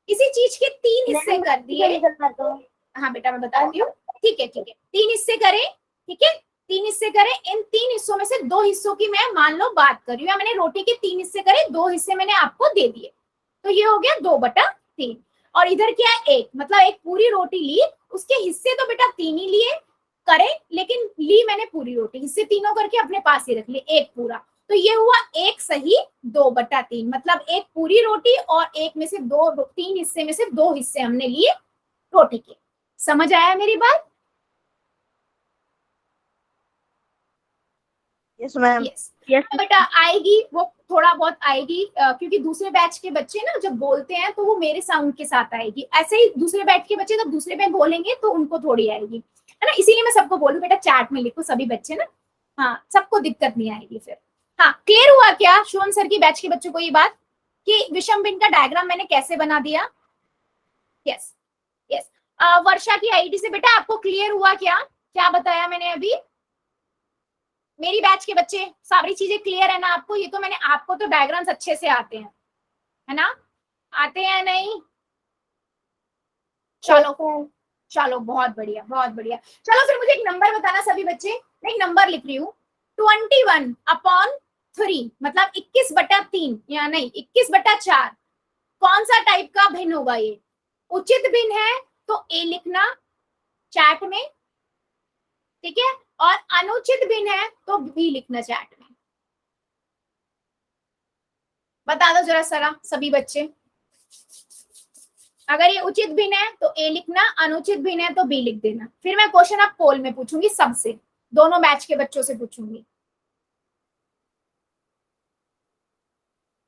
इसी चीज के 3 हिस्से कर दिए। हाँ बेटा मैं बताती हूँ, ठीक है ठीक है। 3 हिस्से करें, ठीक है। 3 हिस्से करें, इन 3 हिस्सों में से 2 हिस्सों की मैं मान लो बात कर रही हूँ, या मैंने रोटी के 3 हिस्से करे, 2 हिस्से मैंने आपको दे दिए, तो ये हो गया 2/3। और इधर क्या है? 1, मतलब एक पूरी रोटी ली, उसके हिस्से तो बेटा 3 ही लिए करे, लेकिन ली मैंने पूरी रोटी, हिस्से तीनों करके अपने पास ही रख लिए, 1 पूरा। तो ये हुआ 1 सही 2/3, मतलब एक पूरी रोटी और एक में से 3 हिस्से में से 2 हिस्से हमने लिए रोटी के। समझ आया मेरी बात? Yes ma'am. यस बेटा, आएगी वो, थोड़ा बहुत आएगी, क्योंकि दूसरे बैच के बच्चे ना जब बोलते हैं तो वो मेरे साउंड के साथ आएगी। ऐसे ही दूसरे बैच के बच्चे जब दूसरे में बोलेंगे तो उनको थोड़ी आएगी, है ना। इसीलिए मैं सबको बोलूं बेटा चैट में लिखो सभी बच्चे ना, हाँ सबको दिक्कत नहीं आएगी फिर। हाँ क्लियर हुआ क्या शुभम सर की बैच के बच्चों को ये बात कि विषम भिन्न का डायग्राम मैंने कैसे बना दिया? Yes yes. वर्षा की आईडी से बेटा आपको क्लियर हुआ क्या? क्या बताया मैंने अभी? मेरी बैच के बच्चे सारी चीजें क्लियर है ना आपको? ये तो मैंने आपको तो डायग्राम्स अच्छे से आते हैं, है ना? आते हैं नहीं? चलो चलो बहुत बढ़िया बहुत बढ़िया। चलो फिर मुझे एक नंबर बताना सभी बच्चे, मैं एक नंबर लिख रही हूँ। 21/3 मतलब 21/3 या नहीं 21/4। कौन सा टाइप का भिन्न होगा ये? उचित भिन्न है तो ए लिखना चैट में, ठीक है। और अनुचित भिन्न है तो बी लिखना चैट में। बता दो जरा सरा सभी बच्चे। अगर ये उचित भिन्न है तो ए लिखना, अनुचित भिन्न है तो बी लिख देना। फिर मैं क्वेश्चन अब पोल में पूछूंगी सबसे, दोनों बैच के बच्चों से पूछूंगी।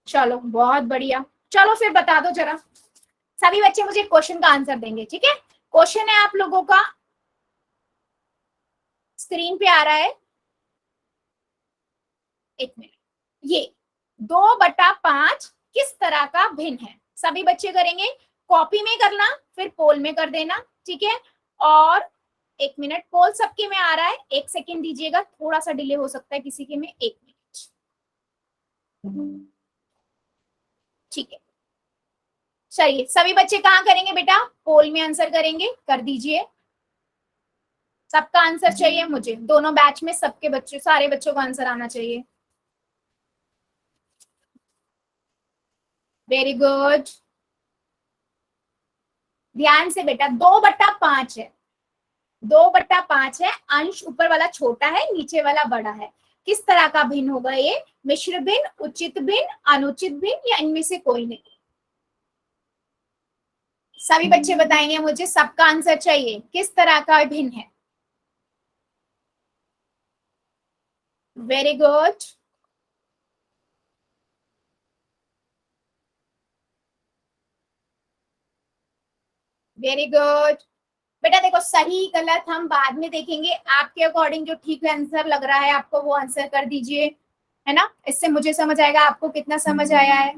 चलो बहुत बढ़िया। चलो फिर बता दो जरा सभी बच्चे मुझे क्वेश्चन का आंसर देंगे, ठीक है। क्वेश्चन है आप लोगों का, स्क्रीन पे आ रहा है, एक मिनट। ये 2/5 किस तरह का भिन्न है? सभी बच्चे करेंगे, कॉपी में करना फिर पोल में कर देना, ठीक है। और एक मिनट, पोल सबके में आ रहा है, 1 सेकेंड दीजिएगा, थोड़ा सा डिले हो सकता है किसी के में, 1 मिनट, ठीक है। चलिए सभी बच्चे कहाँ करेंगे बेटा? पोल में आंसर करेंगे, कर दीजिए। सबका आंसर चाहिए मुझे, दोनों बैच में सबके बच्चे, सारे बच्चों का आंसर आना चाहिए। वेरी गुड, ध्यान से बेटा। 2/5 है, 2/5 है, अंश ऊपर वाला छोटा है नीचे वाला बड़ा है। किस तरह का भिन्न होगा ये? मिश्र भिन्न, उचित भिन्न, अनुचित भिन्न, या इनमें से कोई नहीं? सभी बच्चे बताएंगे मुझे, सबका आंसर चाहिए, किस तरह का भिन्न है? Very good, very good. बेटा देखो सही गलत हम बाद में देखेंगे, आपके अकॉर्डिंग जो ठीक आंसर लग रहा है आपको वो आंसर कर दीजिए, है ना। इससे मुझे समझ आएगा आपको कितना समझ आया है।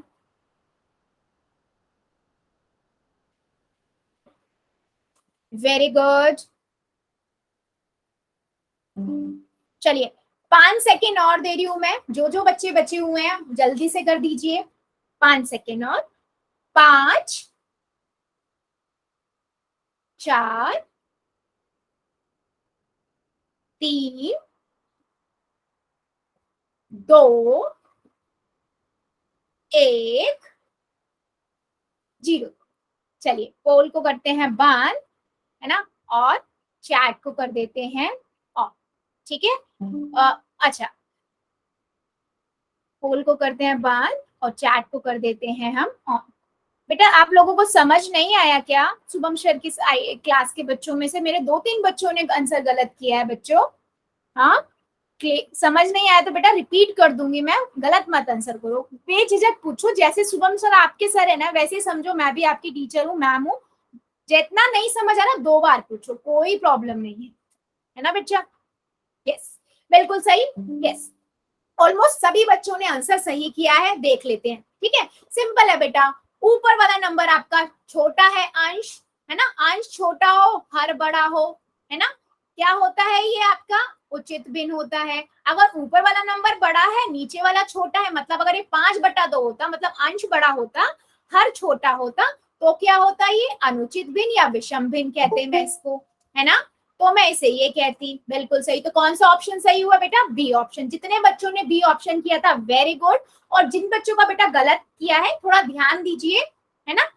Very good. चलिए 5 सेकेंड और दे रही हूं मैं, जो बच्चे बचे हुए हैं जल्दी से कर दीजिए। 5 सेकेंड और, 5 4 3 2 1 0। चलिए पोल को करते हैं बंद, है ना, और चैट को कर देते हैं ऑफ। ठीक है, अच्छा पोल को करते हैं बंद और चैट को कर देते हैं हम ऑन। बेटा आप लोगों को समझ नहीं आया क्या? शुभम सर की क्लास के बच्चों में से मेरे 2-3 बच्चों ने आंसर गलत किया है बच्चों। हाँ समझ नहीं आया तो बेटा रिपीट कर दूंगी मैं, गलत मत आंसर करो, बेझिझक पूछो। जैसे शुभम सर आपके सर है ना, वैसे समझो मैं भी आपकी टीचर हूँ, मैम हूँ। जितना नहीं समझ आ रहा 2 बार पूछो, कोई प्रॉब्लम नहीं है ना बच्चा। यस बिल्कुल सही, यस ऑलमोस्ट सभी बच्चों ने आंसर सही किया है, देख लेते हैं। ठीक है, सिंपल है बेटा, ऊपर वाला नंबर आपका छोटा है अंश, है ना, अंश छोटा हो हर बड़ा हो, है ना, क्या होता है ये आपका उचित भिन्न होता है। अगर ऊपर वाला नंबर बड़ा है नीचे वाला छोटा है, मतलब अगर ये 5/2 होता, मतलब अंश बड़ा होता हर छोटा होता, तो क्या होता ये अनुचित भिन्न या विषम भिन्न कहते हैं मैं इसको, है ना। तो मैं इसे ये कहती, बिल्कुल सही। तो कौन सा ऑप्शन सही हुआ बेटा? B option. जितने बच्चों ने बी ऑप्शन किया था वेरी गुड, और जिन बच्चों का बेटा गलत किया है थोड़ा ध्यान दीजिए, है ना।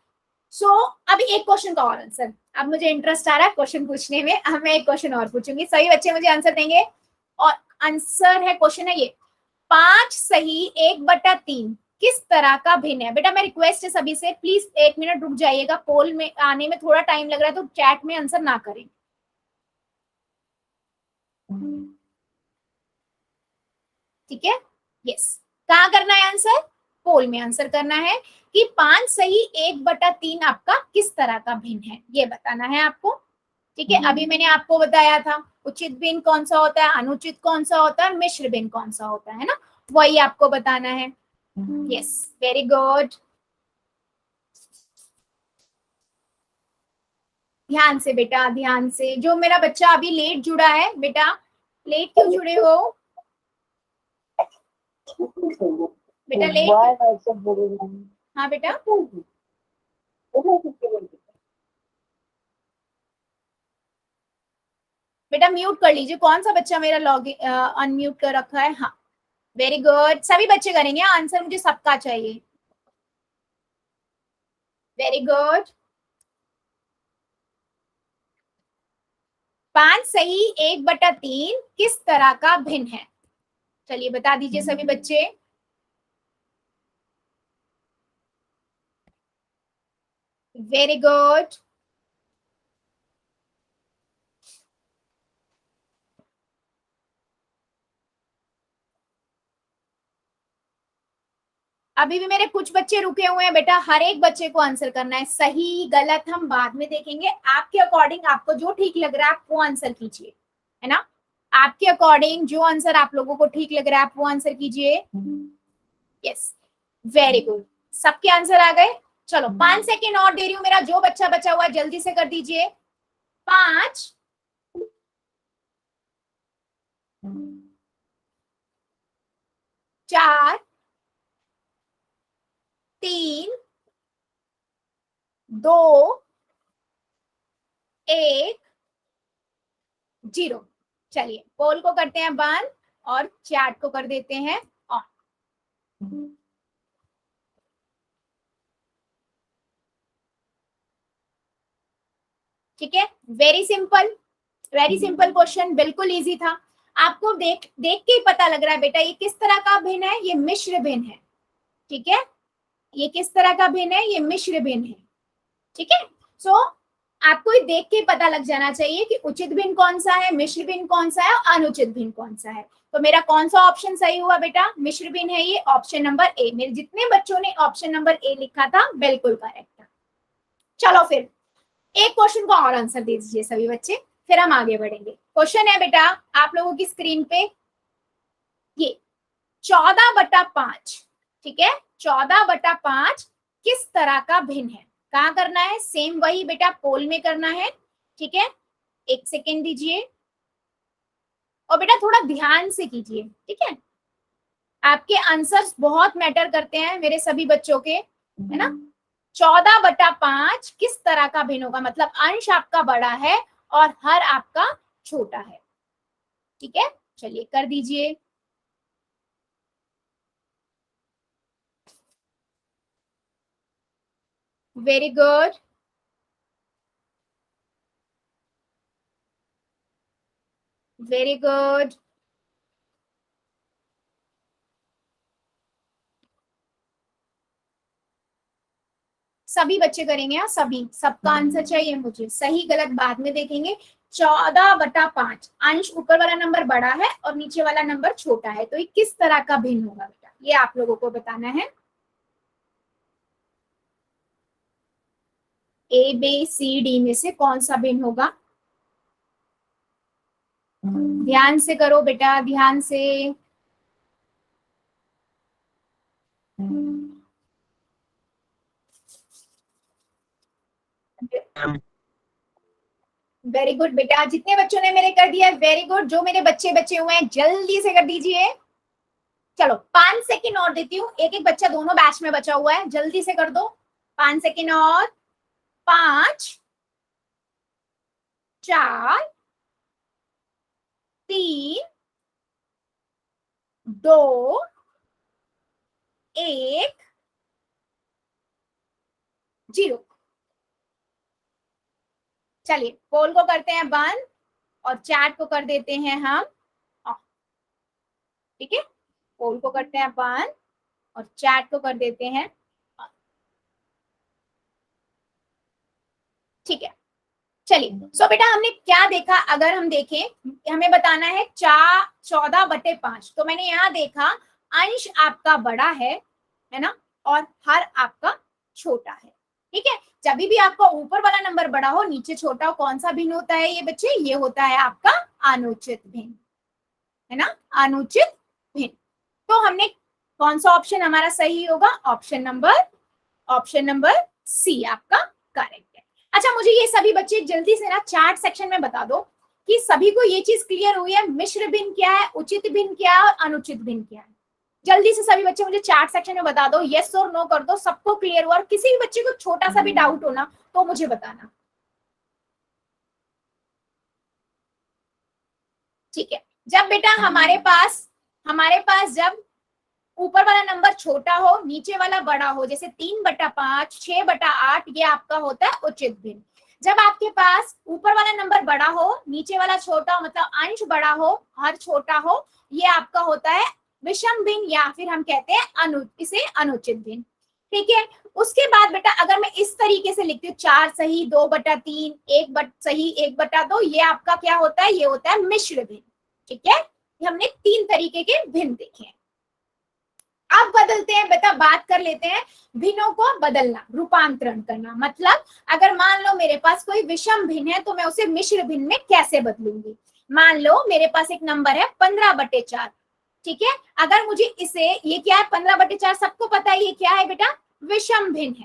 सो अभी एक क्वेश्चन का और आंसर, अब मुझे इंटरेस्ट आ रहा है क्वेश्चन पूछने में, अब मैं एक क्वेश्चन और पूछूंगी, सही बच्चे मुझे आंसर देंगे। और आंसर है, क्वेश्चन है ये, 5 सही 1/3 किस तरह का भिन्न है। बेटा मैं रिक्वेस्ट है सभी से, प्लीज 1 मिनट रुक जाइएगा, पोल में आने में थोड़ा टाइम लग रहा है तो चैट में आंसर ना करें। ठीक है, यस कहाँ करना है आंसर? पोल में आंसर करना है कि 5 सही 1/3 आपका किस तरह का भिन्न है, ये बताना है आपको। ठीक है, अभी मैंने आपको बताया था उचित भिन्न कौन सा होता है, अनुचित कौन सा होता है, मिश्र भिन्न कौन सा होता है ना, वही आपको बताना है। यस वेरी गुड, ध्यान से बेटा ध्यान से। जो मेरा बच्चा अभी लेट जुड़ा है, बेटा लेट क्यों जुड़े हो बेटा? लेट, हाँ बेटा बेटा म्यूट कर लीजिए। कौन सा बच्चा मेरा लॉग अनम्यूट कर रखा है? हाँ वेरी गुड, सभी बच्चे करेंगे आंसर, मुझे सबका चाहिए। वेरी गुड, 5 सही 1/3 किस तरह का भिन्न है? चलिए बता दीजिए सभी बच्चे। वेरी गुड, अभी भी मेरे कुछ बच्चे रुके हुए हैं बेटा, हर एक बच्चे को आंसर करना है, सही गलत हम बाद में देखेंगे। आपके अकॉर्डिंग आपको जो ठीक लग रहा है आप वो आंसर कीजिए, है ना। आपके अकॉर्डिंग जो आंसर आप लोगों को ठीक लग रहा है आप वो आंसर कीजिए। यस वेरी गुड, सबके आंसर आ गए। चलो 5 सेकेंड और दे रही हूँ, मेरा जो बच्चा बचा हुआ है जल्दी से कर दीजिए। 5 4 3 2 1 0। चलिए पोल को करते हैं बंद और चैट को कर देते हैं ऑन। ठीक है, वेरी सिंपल क्वेश्चन, बिल्कुल इजी था। आपको देख के ही पता लग रहा है बेटा ये किस तरह का भिन्न है, ये मिश्र भिन्न है। ठीक है, ये किस तरह का भिन्न है, ये मिश्र भिन्न है। ठीक है, सो आपको ये देख के पता लग जाना चाहिए कि उचित भिन्न कौन सा है, मिश्र भिन्न कौन सा है और अनुचित भिन्न कौन सा है। तो मेरा कौन सा ऑप्शन सही हुआ बेटा? मिश्र भिन्न है ये, ऑप्शन नंबर ए। मेरे जितने बच्चों ने ऑप्शन नंबर ए लिखा था बिल्कुल करेक्ट था। चलो फिर एक क्वेश्चन को और आंसर दे दीजिए सभी बच्चे, फिर हम आगे बढ़ेंगे। क्वेश्चन है बेटा आप लोगों की स्क्रीन पे ये 14/5, ठीक है, 14/5 किस तरह का भिन्न है? कहाँ करना है? सेम वही बेटा पोल में करना है, ठीक है। 1 सेकेंड दीजिए और बेटा थोड़ा ध्यान से कीजिए, ठीक है। आपके आंसर्स बहुत मैटर करते हैं मेरे सभी बच्चों के, है ना। 14/5 किस तरह का भिन्न होगा, मतलब अंश आपका बड़ा है और हर आपका छोटा है, ठीक है। चलिए कर दीजिए। Very good, very good. सभी बच्चे करेंगे, हाँ सभी, सबका आंसर चाहिए मुझे, सही गलत बाद में देखेंगे। 14/5 अंश ऊपर वाला नंबर बड़ा है और नीचे वाला नंबर छोटा है, तो ये किस तरह का भिन्न होगा बेटा, ये आप लोगों को बताना है। ए बी सी डी में से कौन सा भिन्न होगा? ध्यान से करो बेटा, ध्यान से। वेरी गुड बेटा, जितने बच्चों ने मेरे कर दिया वेरी गुड, जो मेरे बच्चे बचे हुए हैं जल्दी से कर दीजिए। चलो 5 सेकेंड और देती हूँ, एक एक बच्चा दोनों बैच में बचा हुआ है, जल्दी से कर दो। 5 सेकेंड और, 5 4 3 2 1 0। चलिए पोल को करते हैं बंद और चैट को कर देते हैं हम ऑफ, ठीक है। पोल को करते हैं बंद और चैट को कर देते हैं ऑफ, ठीक है। चलिए सो बेटा हमने क्या देखा, अगर हम देखें हमें बताना है 14/5, तो मैंने यहाँ देखा अंश आपका बड़ा है ना, और हर आपका छोटा है, ठीक है। जब भी आपका ऊपर वाला नंबर बड़ा हो नीचे छोटा हो, कौन सा भिन्न होता है ये बच्चे? ये होता है आपका अनुचित भिन्न, है ना, अनुचित भिन्न। तो हमने कौन सा ऑप्शन हमारा सही होगा? ऑप्शन नंबर सी आपका करेक्ट है। अच्छा मुझे ये सभी बच्चे जल्दी से ना चैट सेक्शन में बता दो कि सभी को ये चीज क्लियर हुई है, मिश्र भिन्न क्या है, उचित भिन्न क्या है और अनुचित भिन्न क्या है। जल्दी से सभी बच्चे मुझे चैट सेक्शन में बता दो, यस और नो कर दो, सबको क्लियर हुआ। और किसी भी बच्चे को छोटा सा भी डाउट हो ना तो मुझे बताना, ठीक है। जब बेटा हमारे पास जब ऊपर वाला नंबर छोटा हो नीचे वाला बड़ा हो, जैसे 3/5 6/8, ये आपका होता है उचित भिन्न। जब आपके पास ऊपर वाला नंबर बड़ा हो नीचे वाला छोटा हो, मतलब अंश बड़ा हो हर छोटा हो, ये आपका होता है विषम भिन्न, या फिर हम कहते हैं इसे अनुचित भिन्न, ठीक है। उसके बाद बेटा अगर मैं इस तरीके से लिखती हूँ 4 सही 2/3 1 सही 1/2, ये आपका क्या होता है? ये होता है मिश्र भिन्न, ठीक है। हमने 3 तरीके के भिन्न देखे हैं। अब बदलते हैं बेटा, बात कर लेते हैं भिन्नों को बदलना, रूपांतरण करना। मतलब अगर मान लो मेरे पास कोई विषम भिन्न है तो मैं उसे मिश्र भिन्न में कैसे बदलूंगी? मान लो मेरे पास एक नंबर है 15/4, ठीक है। अगर मुझे इसे, ये क्या है 15/4, सबको पता है ये क्या है बेटा? विषम भिन्न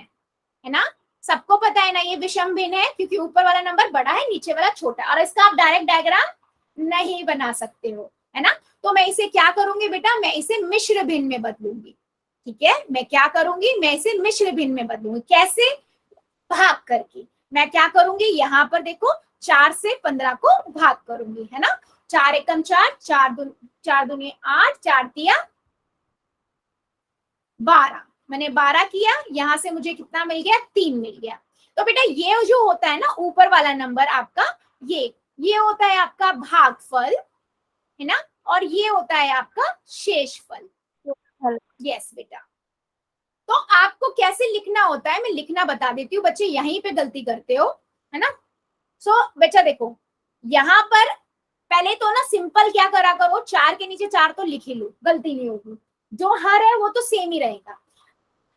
है ना, सबको पता है ना ये विषम भिन्न है, क्योंकि ऊपर वाला नंबर बड़ा है नीचे वाला छोटा, और इसका आप डायरेक्ट डायग्राम नहीं बना सकते हो, है ना। तो मैं इसे क्या करूंगी बेटा? मैं इसे मिश्र भिन्न में बदलूंगी, ठीक है। मैं क्या करूंगी? मैं इसे मिश्र भिन्न में बदलूंगी। कैसे? भाग करके। मैं क्या करूंगी? यहाँ पर देखो 4 से 15 को भाग करूंगी, है ना। 4 एकम 4, 4 दूनी 8, 4 तिया 12, मैंने 12 किया, यहाँ से मुझे कितना मिल गया? 3 मिल गया। तो बेटा ये जो होता है ना ऊपर वाला नंबर आपका, ये होता है आपका भागफल, है ना, और ये होता है आपका शेषफल। यस बेटा। तो आपको कैसे लिखना होता है मैं लिखना बता देती हूँ, बच्चे यहीं पे गलती करते हो, है ना। सो बच्चा देखो यहाँ पर पहले तो ना सिंपल क्या करा करो, 4 के नीचे 4 तो लिख ही लो, गलती नहीं होगी। जो हर है वो तो सेम ही रहेगा।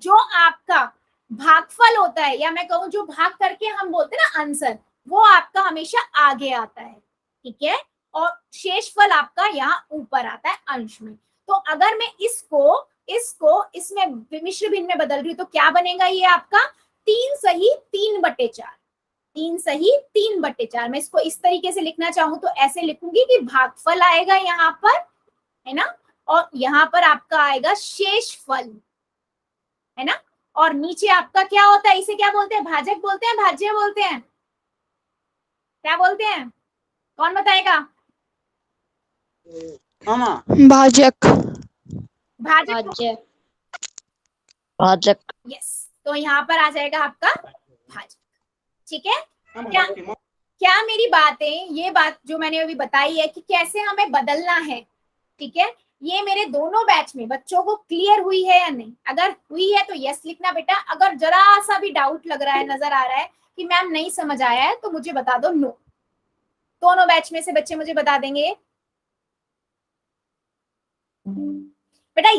जो आपका भागफल होता है, या मैं कहूँ जो भाग करके हम बोलते हैं ना आंसर, वो आपका हमेशा आगे आता है, ठीक है, और शेषफल आपका यहाँ ऊपर आता है अंश में। तो अगर मैं इसको इसमें मिश्र भिन्न में बदल रही हूँ तो क्या बनेगा ये आपका 3 सही 3/4, 3 सही 3/4। मैं इसको इस तरीके से लिखना चाहूँ तो ऐसे लिखूंगी कि भागफल आएगा यहाँ पर, है ना, और यहाँ पर आपका आएगा शेषफल, है ना, और नीचे आपका क्या होता है, इसे क्या बोलते हैं, भाजक बोलते हैं, भाज्य बोलते हैं, क्या बोलते हैं, कौन बताएगा? भाजक। भाजक। भाजक। यस, तो यहाँ पर आ जाएगा आपका भाजक, ठीक है। क्या मेरी बातें, ये बात जो मैंने अभी बताई है कि कैसे हमें बदलना है, ठीक है, ये मेरे दोनों बैच में बच्चों को क्लियर हुई है या नहीं? अगर हुई है तो यस लिखना बेटा, अगर जरा सा भी डाउट लग रहा है, नजर आ रहा है कि मैम नहीं समझ आया है, तो मुझे बता दो नो। दोनों बैच में से बच्चे मुझे बता देंगे बेटा,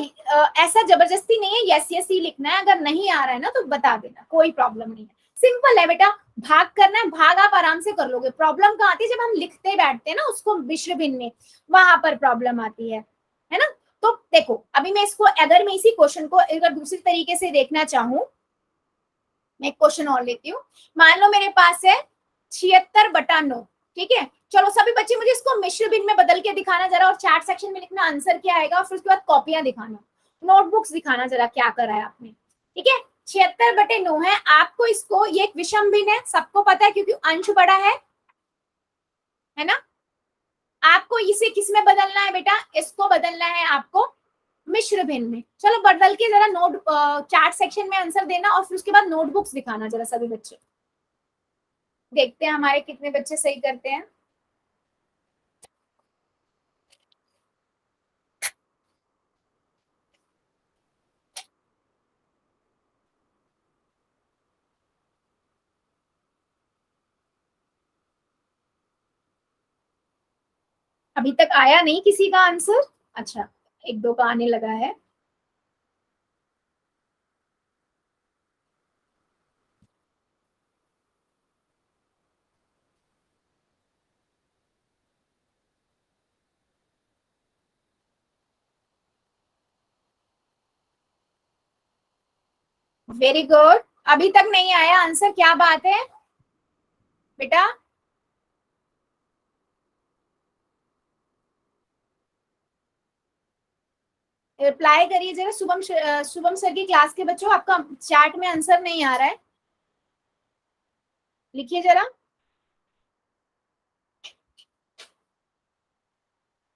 ऐसा जबरदस्ती नहीं है, यस यस ही लिखना है, अगर नहीं आ रहा है ना तो बता देना, कोई प्रॉब्लम नहीं है, सिंपल है बेटा। भाग करना है, भाग आप आराम से कर लोगे, प्रॉब्लम कहाँ आती है जब हम लिखते बैठते हैं ना उसको मिश्र भिन्न में, वहां पर प्रॉब्लम आती है ना। तो देखो अभी मैं इसको, अगर मैं इसी क्वेश्चन को अगर दूसरी तरीके से देखना चाहूँ, मैं एक क्वेश्चन और लेती हूँ। मान लो मेरे पास है 76/9, ठीक है, चलो सभी बच्चे मुझे इसको मिश्र भिन्न में बदल के दिखाना जरा, और चैट सेक्शन में लिखना आंसर क्या आएगा, और फिर उसके बाद कॉपियां दिखाना, नोटबुक्स दिखाना जरा क्या करा है आपने, ठीक है। 76/9 है, आपको इसको, ये एक विषम भिन्न है, सबको पता है क्योंकि अंश बड़ा है ना। आपको इसे किस में बदलना है बेटा, इसको बदलना है आपको मिश्र भिन्न में। चलो बदल के जरा नोट चैट सेक्शन में आंसर देना, और फिर उसके बाद नोटबुक्स दिखाना जरा सभी बच्चे, देखते हैं हमारे कितने बच्चे सही करते हैं। अभी तक आया नहीं किसी का आंसर? अच्छा, एक दो का आने लगा है। वेरी गुड, अभी तक नहीं आया आंसर, क्या बात है बेटा? रिप्लाई करिए जरा, शुभम सर की क्लास के बच्चों, आपका चैट में आंसर नहीं आ रहा है, लिखिए जरा।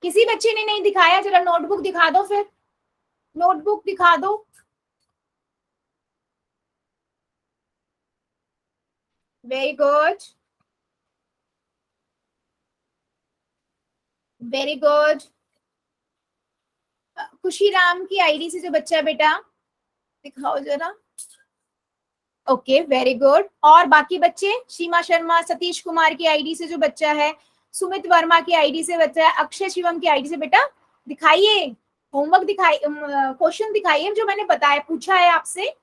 किसी बच्चे ने नहीं दिखाया, जरा नोटबुक दिखा दो, फिर नोटबुक दिखा दो। Very good, very good. खुशी राम की आईडी से जो बच्चा है बेटा, दिखाओ जरा। ओके वेरी गुड, और बाकी बच्चे, सीमा शर्मा, सतीश कुमार की आईडी से जो बच्चा है, सुमित वर्मा की आईडी से बच्चा है, अक्षय शिवम की आईडी से, बेटा दिखाइए, होमवर्क दिखाइए, क्वेश्चन दिखाइए जो मैंने बताया, पूछा है आपसे।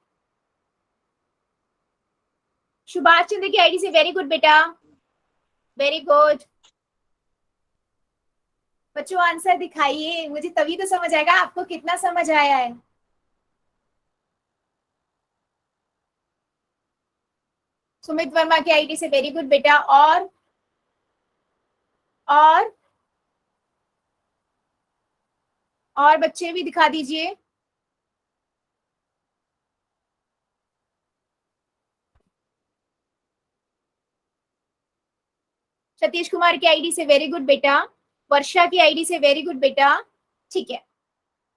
सुभाष चंद्र की आईडी से, वेरी गुड बेटा, वेरी गुड। बच्चों आंसर दिखाइए, मुझे तभी तो समझ आएगा आपको कितना समझ आया है। सुमित वर्मा की आईडी से, वेरी गुड बेटा, और बच्चे भी दिखा दीजिए। सतीश कुमार की आईडी से, वेरी गुड बेटा, वर्षा की आईडी से, वेरी गुड बेटा, ठीक है।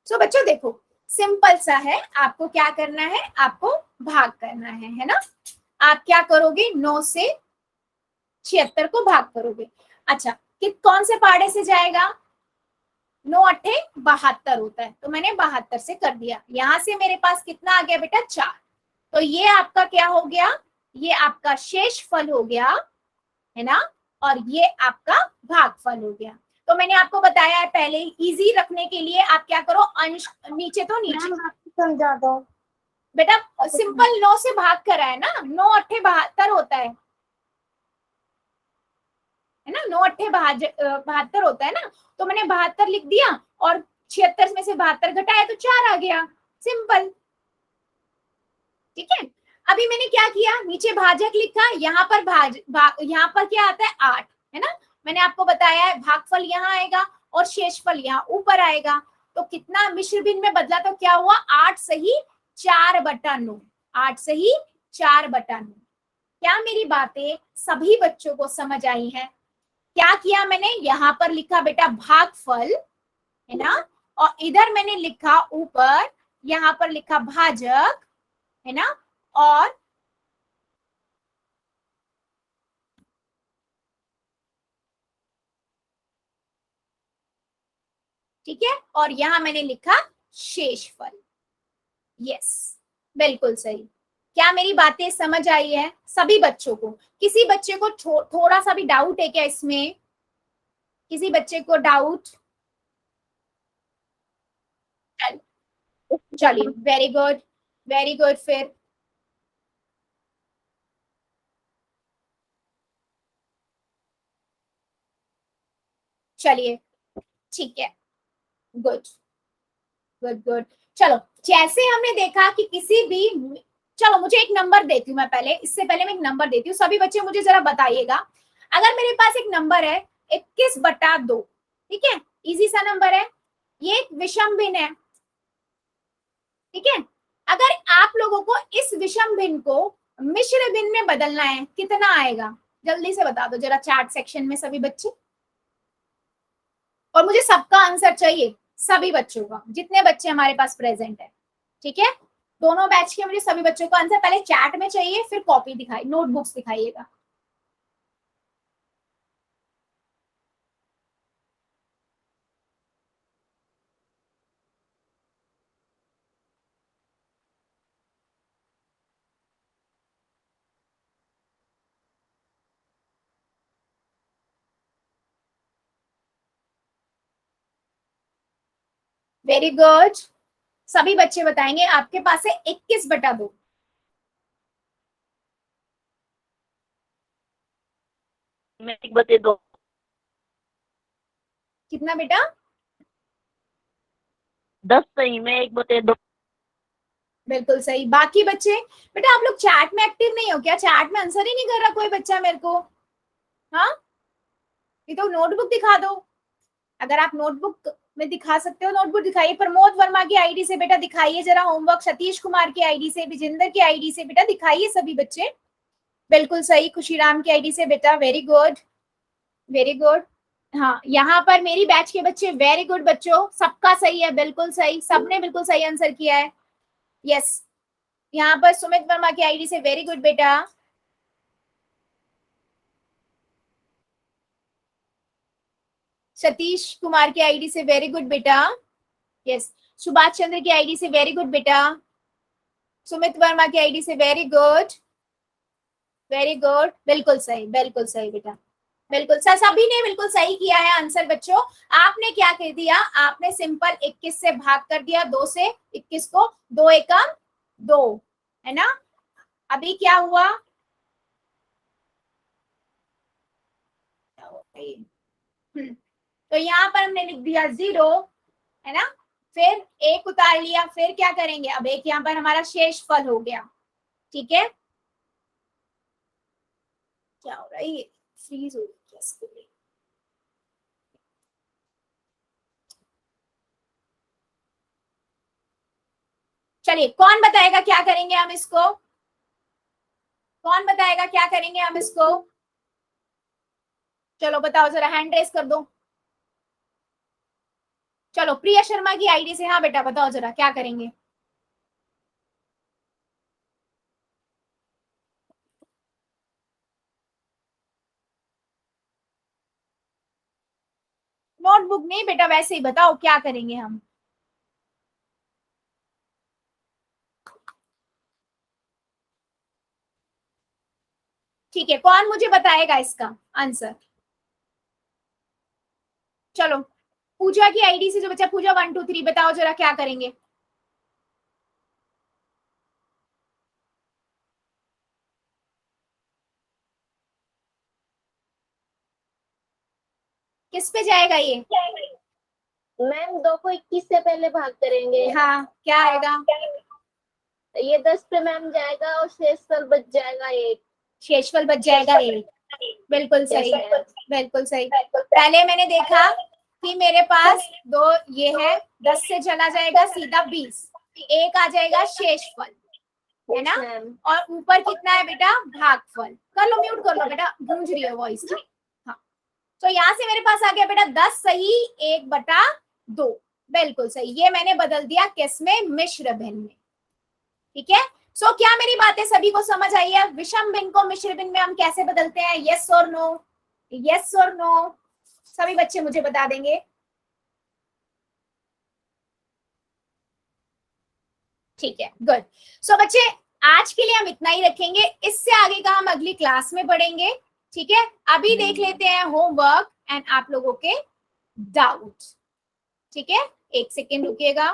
सो बच्चों देखो, सिंपल सा है, आपको क्या करना है, आपको भाग करना है ना। आप क्या करोगे, 9 से 76 को भाग करोगे। अच्छा, कौन से पाड़े से जाएगा, 9 अट्ठे 72 होता है, तो मैंने 72 से कर दिया। यहां से मेरे पास कितना आ गया बेटा, 4, तो ये आपका क्या हो गया, ये आपका शेषफल हो गया, है ना, और ये आपका भागफल हो गया। तो मैंने आपको बताया है पहले, इजी रखने के लिए आप क्या करो, अंश नीचे तो नीचे समझा दो। बेटा सिंपल 9 से भाग कर है ना, 9 अट्ठे 72 होता है ना, 9 अट्ठे 72 होता है ना, तो मैंने 72 लिख दिया और 76 में से 72 घटाया तो 4 आ गया, सिंपल। ठीक है, अभी मैंने क्या किया, नीचे भाजक लिखा, यहाँ पर यहाँ पर क्या आता है 8, है ना, मैंने आपको बताया है भागफल यहाँ आएगा और शेषफल यहाँ ऊपर आएगा, तो कितना मिश्र भिन्न में बदला, तो क्या हुआ 8 सही 4/9, 8 सही 4/9। क्या मेरी बातें सभी बच्चों को समझ आई है? क्या किया मैंने, यहाँ पर लिखा बेटा भागफल, है ना, और इधर मैंने लिखा ऊपर, यहाँ पर लिखा भाजक, है ना, और ठीक है, और यहां मैंने लिखा शेषफल। यस, बिल्कुल सही। क्या मेरी बातें समझ आई है सभी बच्चों को? किसी बच्चे को थोड़ा सा भी डाउट है क्या इसमें? किसी बच्चे को डाउट? चलिए, वेरी गुड, वेरी गुड। फिर चलिए, ठीक है, गुड गुड गुड। चलो, जैसे हमने देखा कि किसी भी, चलो मुझे एक नंबर देती हूँ मैं, पहले इससे पहले मैं एक नंबर देती हूँ, सभी बच्चे मुझे जरा बताइएगा। अगर मेरे पास एक नंबर है 21/2, ठीक है, इजी सा नंबर है, ये एक विषम भिन्न है, ठीक है, अगर आप लोगों को इस विषम भिन्न को मिश्र भिन्न में बदलना है, कितना आएगा? जल्दी से बता दो जरा चैट सेक्शन में सभी बच्चे, और मुझे सबका आंसर चाहिए, सभी बच्चों का, जितने बच्चे हमारे पास प्रेजेंट है, ठीक है, दोनों बैच के मुझे सभी बच्चों का आंसर पहले चैट में चाहिए, फिर कॉपी दिखाई, नोटबुक्स दिखाइएगा। वेरी गुड, सभी बच्चे बताएंगे। आपके पास है 21/2, मैं 1/2। कितना बेटा? 10 सही, मैं 1/2। बिल्कुल सही। बाकी बच्चे, बेटा आप लोग चैट में एक्टिव नहीं हो क्या? चैट में आंसर ही नहीं कर रहा कोई बच्चा मेरे को। हाँ, ये तो नोटबुक दिखा दो, अगर आप नोटबुक में दिखा सकते हो नोटबुक दिखाइए। प्रमोद वर्मा की आईडी से बेटा दिखाइए जरा होमवर्क, सतीश कुमार की आईडी से, विजेंद्र की आईडी से बेटा दिखाइए सभी बच्चे। बिल्कुल सही, खुशीराम की आईडी से बेटा, वेरी गुड वेरी गुड। हाँ, यहाँ पर मेरी बैच के बच्चे, वेरी गुड बच्चों, सबका सही है, बिल्कुल सही, सबने बिल्कुल सही आंसर किया है। यस, यहाँ पर सुमित वर्मा की आईडी से, वेरी गुड बेटा। सतीश कुमार की आईडी से, वेरी गुड बेटा। यस, सुभाष चंद्र की आईडी से, वेरी गुड बेटा। सुमित वर्मा की आईडी से, वेरी गुड वेरी गुड, बिल्कुल सही, बिल्कुल सही बेटा, बिल्कुल सर, सभी ने बिल्कुल सही किया है आंसर बच्चों। आपने क्या कर दिया, आपने सिंपल 21 से भाग कर दिया, 2 से 21 को, 2 एकम 2, है ना। अभी क्या हुआ, तो यहाँ पर हमने लिख दिया 0, है ना, फिर एक उतार लिया, फिर क्या करेंगे, अब एक यहाँ पर हमारा शेष फल हो गया, ठीक है। क्या हो रहा है, ये फ्रीज हो गया। चलिए, कौन बताएगा क्या करेंगे हम इसको, कौन बताएगा क्या करेंगे हम इसको? चलो बताओ जरा, हैंड रेस कर दो। चलो, प्रिया शर्मा की आईडी से, हाँ बेटा बताओ जरा क्या करेंगे। नोटबुक नहीं बेटा, वैसे ही बताओ क्या करेंगे हम। ठीक है, कौन मुझे बताएगा इसका आंसर? चलो, पूजा की आईडी से जो बच्चा, पूजा 1 2 3 बताओ जरा क्या करेंगे। किस पे जाएगा ये? मैम 2 को 21 से पहले भाग करेंगे। हाँ, क्या आएगा? ये 10 पे मैम जाएगा और शेषफल बच जाएगा 1। शेषफल बच जाएगा 1। बिल्कुल सही, बिल्कुल सही। पहले मैंने देखा कि मेरे पास 2 ये है, 10 से चला जाएगा सीधा 20, 1 आ जाएगा शेषफल, है ना? और ऊपर कितना है बेटा? भागफल। कर लो, म्यूट कर लो बेटा, गूंज रही है वॉइस ना। हाँ, तो यहाँ से मेरे पास आ गया बेटा 10 सही 1/2। बिल्कुल सही। ये मैंने बदल दिया किसमें? मिश्र भिन्न में। ठीक है। सो क्या मेरी बातें सभी को समझ आई है? विषम भिन्न को मिश्र भिन्न में हम कैसे बदलते हैं? यस और नो? यस और नो? सभी बच्चे मुझे बता देंगे। ठीक है, गुड। सो बच्चे आज के लिए हम इतना ही रखेंगे, इससे आगे का हम अगली क्लास में पढ़ेंगे। ठीक है, अभी देख लेते हैं होमवर्क एंड आप लोगों के डाउट। ठीक है, 1 सेकेंड रुकिएगा।